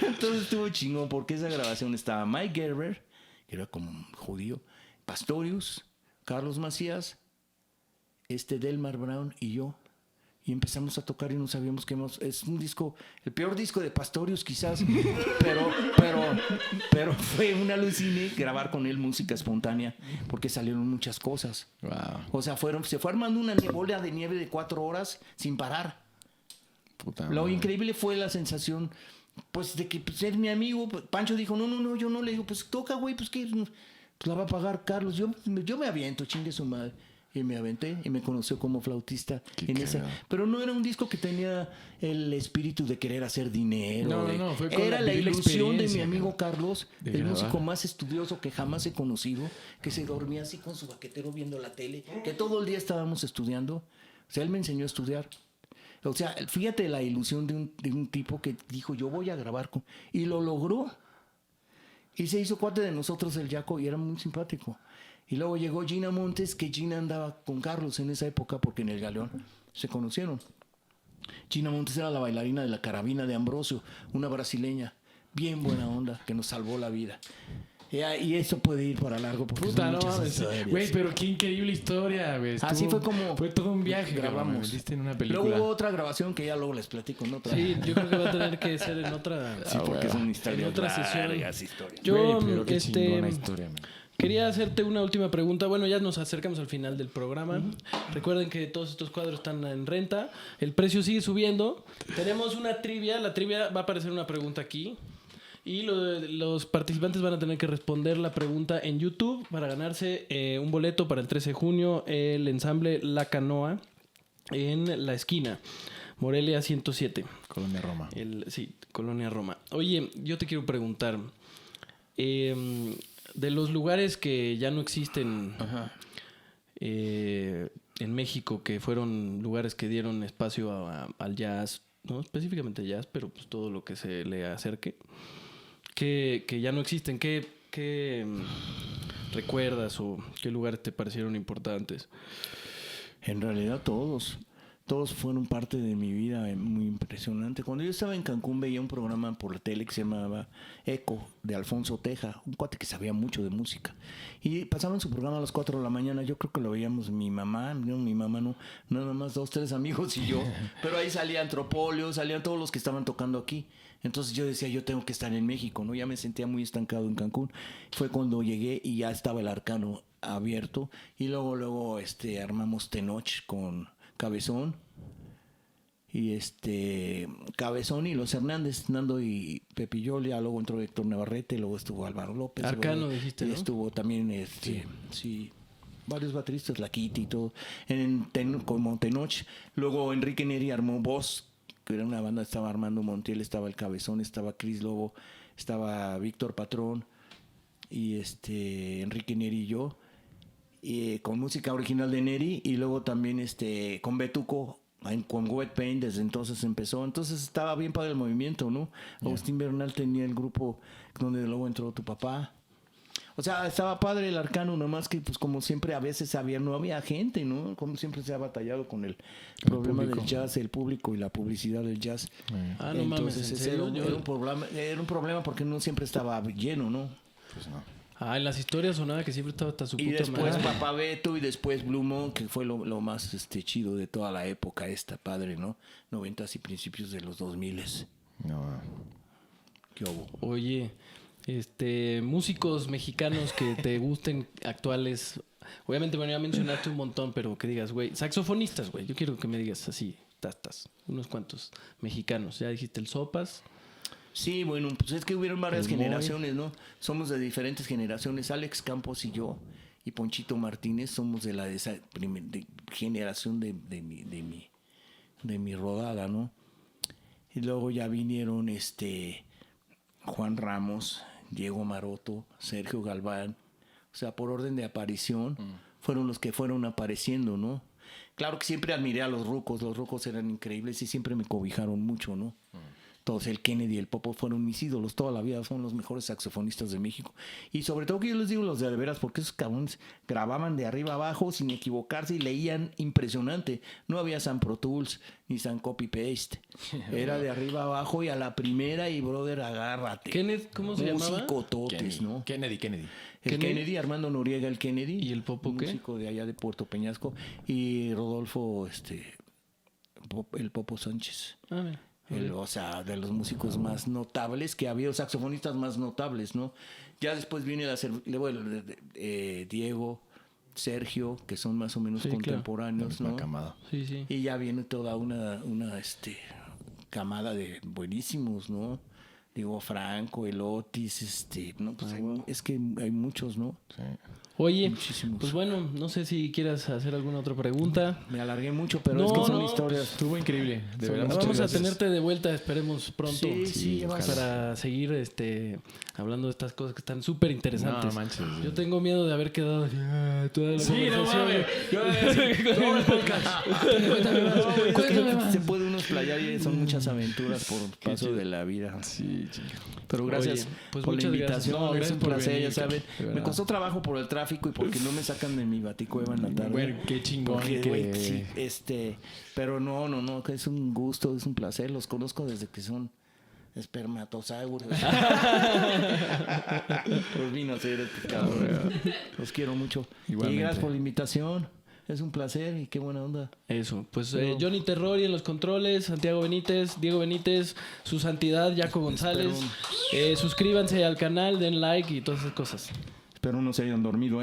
S3: Entonces estuvo chingón porque esa grabación estaba Mike Gerber, que era como un judío, Pastorius, Carlos Macías, Delmar Brown y yo. Y empezamos a tocar y no sabíamos qué más. Es un disco, el peor disco de Pastorius quizás, pero fue un alucine grabar con él música espontánea, porque salieron muchas cosas.
S2: Wow.
S3: O sea, se fue armando una bola de nieve de 4 horas sin parar.
S2: Puta
S3: Lo
S2: madre.
S3: increíble fue la sensación, pues, de que ser mi amigo. Pancho dijo, no, yo no. Le digo, pues toca, güey, pues que pues la va a pagar Carlos. Yo me aviento, chingue su madre. Y me aventé y me conoció como flautista en esa. Pero no era un disco que tenía el espíritu de querer hacer dinero.
S2: No, fue con
S3: era la
S2: vivir la
S3: ilusión de mi
S2: experiencia,
S3: amigo Carlos,
S2: de
S3: el
S2: grabar.
S3: músico más estudioso que jamás he conocido, que se dormía así con su baquetero viendo la tele, que todo el día estábamos estudiando. O sea, él me enseñó a estudiar. O sea, fíjate la ilusión de un tipo que dijo, yo voy a grabar con... Y lo logró. Y se hizo cuate de nosotros el Jaco y era muy simpático. Y luego llegó Gina Montes, que Gina andaba con Carlos en esa época porque en el Galeón se conocieron. Gina Montes era la bailarina de la carabina de Ambrosio, una brasileña, bien buena onda, que nos salvó la vida. Y eso puede ir para largo porque
S2: Puta,
S3: son
S2: no
S3: muchas
S2: mames.
S3: historias.
S2: Güey, pero qué increíble historia, güey.
S3: Así fue como
S2: Fue todo un viaje.
S3: grabamos.
S2: Me metiste en una película.
S3: Luego hubo otra grabación que ya luego les platico en otra.
S1: Sí, yo creo que va a tener que ser en otra.
S3: Sí, porque son historias
S1: en otra sesión.
S3: largas historias.
S1: Yo,
S2: Güey, pero qué chingona historia, man.
S1: quería hacerte una última pregunta. Bueno, ya nos acercamos al final del programa. Recuerden que todos estos cuadros están en renta. El precio sigue subiendo. Tenemos una trivia. La trivia va a aparecer una pregunta aquí. Y los participantes van a tener que responder la pregunta en YouTube para ganarse un boleto para el 13 de junio, el ensamble La Canoa en La Esquina, Morelia 107.
S2: Colonia Roma.
S1: Sí, Colonia Roma. Oye, yo te quiero preguntar, de los lugares que ya no existen en México, que fueron lugares que dieron espacio al jazz, no específicamente jazz, pero pues todo lo que se le acerque, que ya no existen, ¿qué recuerdas o qué lugares te parecieron importantes?
S3: En realidad todos. todos fueron parte de mi vida muy impresionante. Cuando yo estaba en Cancún veía un programa por la tele que se llamaba Eco, de Alfonso Teja, un cuate que sabía mucho de música. Y pasaban su programa a las 4 de la mañana, yo creo que lo veíamos mi mamá no, nada más 2, 3 amigos y yo. Pero ahí salía Antropolio, salían todos los que estaban tocando aquí. Entonces yo decía, yo tengo que estar en México, ¿no? Ya me sentía muy estancado en Cancún. Fue cuando llegué y ya estaba el Arcano abierto. Y luego armamos Tenoch con Cabezón y Cabezón y los Hernández, Nando y Pepillol. Ya luego entró Héctor Navarrete, luego estuvo Álvaro López,
S1: Arcano, dijiste,
S3: y
S1: ¿no?
S3: estuvo también sí, varios bateristas, La Kitty y todo, como Tenoch. Luego Enrique Neri armó Voz, que era una banda. Estaba Armando Montiel, estaba el Cabezón, estaba Cris Lobo, estaba Víctor Patrón y Enrique Neri y yo, y con música original de Neri. Y luego también con Betuco, con Wet Paint. Desde entonces empezó. Entonces estaba bien padre el movimiento, ¿no? Yeah. Agustín Bernal tenía el grupo donde luego entró tu papá. O sea, estaba padre el Arcano, nomás que pues como siempre a veces no había gente, ¿no? Como siempre se ha batallado con el problema del jazz, el público y la publicidad del jazz.
S1: No
S3: entonces
S1: mames,
S3: era un problema porque no siempre estaba lleno, ¿no?
S2: Pues no.
S1: En las historias sonaba que siempre estaba hasta su puta madre.
S3: Y después Papá Beto y después Blue Moon, que fue lo más chido de toda la época padre, ¿no? 90s y principios de los 2000s.
S2: No.
S3: ¿Qué hubo?
S1: Oye, músicos mexicanos que te gusten, actuales. Obviamente me voy a mencionarte un montón, pero que digas, güey, saxofonistas, güey. Yo quiero que me digas así, unos cuantos mexicanos. Ya dijiste el Sopas.
S3: Sí, bueno, pues es que hubieron varias generaciones, ¿no? Somos de diferentes generaciones. Alex Campos y yo y Ponchito Martínez somos de esa generación de mi rodada, ¿no? Y luego ya vinieron Juan Ramos, Diego Maroto, Sergio Galván. O sea, por orden de aparición, fueron los que fueron apareciendo, ¿no? Claro que siempre admiré a los rucos eran increíbles y siempre me cobijaron mucho, ¿no? Todos, el Kennedy y el Popo fueron mis ídolos toda la vida, son los mejores saxofonistas de México. Y sobre todo que yo les digo los de veras, porque esos cabrones grababan de arriba abajo sin equivocarse y leían impresionante. No había San Pro Tools ni San Copy Paste. Era de arriba abajo y a la primera y brother, agárrate.
S1: Kenneth, ¿cómo se llamaba?
S3: Musicototes, ¿no?
S2: Kennedy.
S3: El Kennedy, Armando Noriega, el Kennedy.
S1: ¿Y el Popo qué?
S3: Músico de allá de Puerto Peñasco. Y Rodolfo, el Popo Sánchez.
S1: Mira.
S3: O sea, de los músicos más notables que había, los saxofonistas más notables, ¿no? Ya después viene Diego, Sergio, que son más o menos contemporáneos,
S2: claro.
S3: ¿no?
S2: Camada.
S1: Sí.
S3: Y ya viene toda una camada de buenísimos, ¿no? Digo, Franco, el Otis, no, pues es que hay muchos, ¿no?
S2: Sí.
S1: Oye,
S3: muchísimos.
S1: Pues bueno, no sé si quieras hacer alguna otra pregunta.
S3: Me alargué mucho, pero es que son historias.
S2: Estuvo increíble. De verdad,
S1: Vamos a tenerte de vuelta, esperemos pronto.
S3: Sí,
S1: para seguir hablando de estas cosas que están súper interesantes.
S2: No manches.
S1: Yo tengo miedo de haber quedado toda la conversación.
S2: Todo el podcast.
S3: Cuéntame más. Se puede uno explayar y son muchas aventuras por paso de la vida.
S2: Sí, chico.
S3: Pero gracias.
S1: Oye, pues
S3: por la invitación.
S1: gracias.
S3: Es un placer, ya saben.
S2: venir,
S3: Me costó trabajo por el tráfico y porque no me sacan de mi baticueva en la tarde.
S2: Bueno, qué chingón.
S3: Porque, güey, sí, pero no, que es un gusto, es un placer. Los conozco desde que son espermatozáuros. Pues vino a ser cabrón. Los quiero mucho.
S2: Igualmente.
S3: Y gracias por la invitación. Es un placer y qué buena onda.
S1: Eso, pues Johnny Terrori en los controles, Santiago Benítez, Diego Benítez, su santidad Jaco González. Suscríbanse al canal, den like y todas esas cosas.
S3: Espero no se hayan dormido,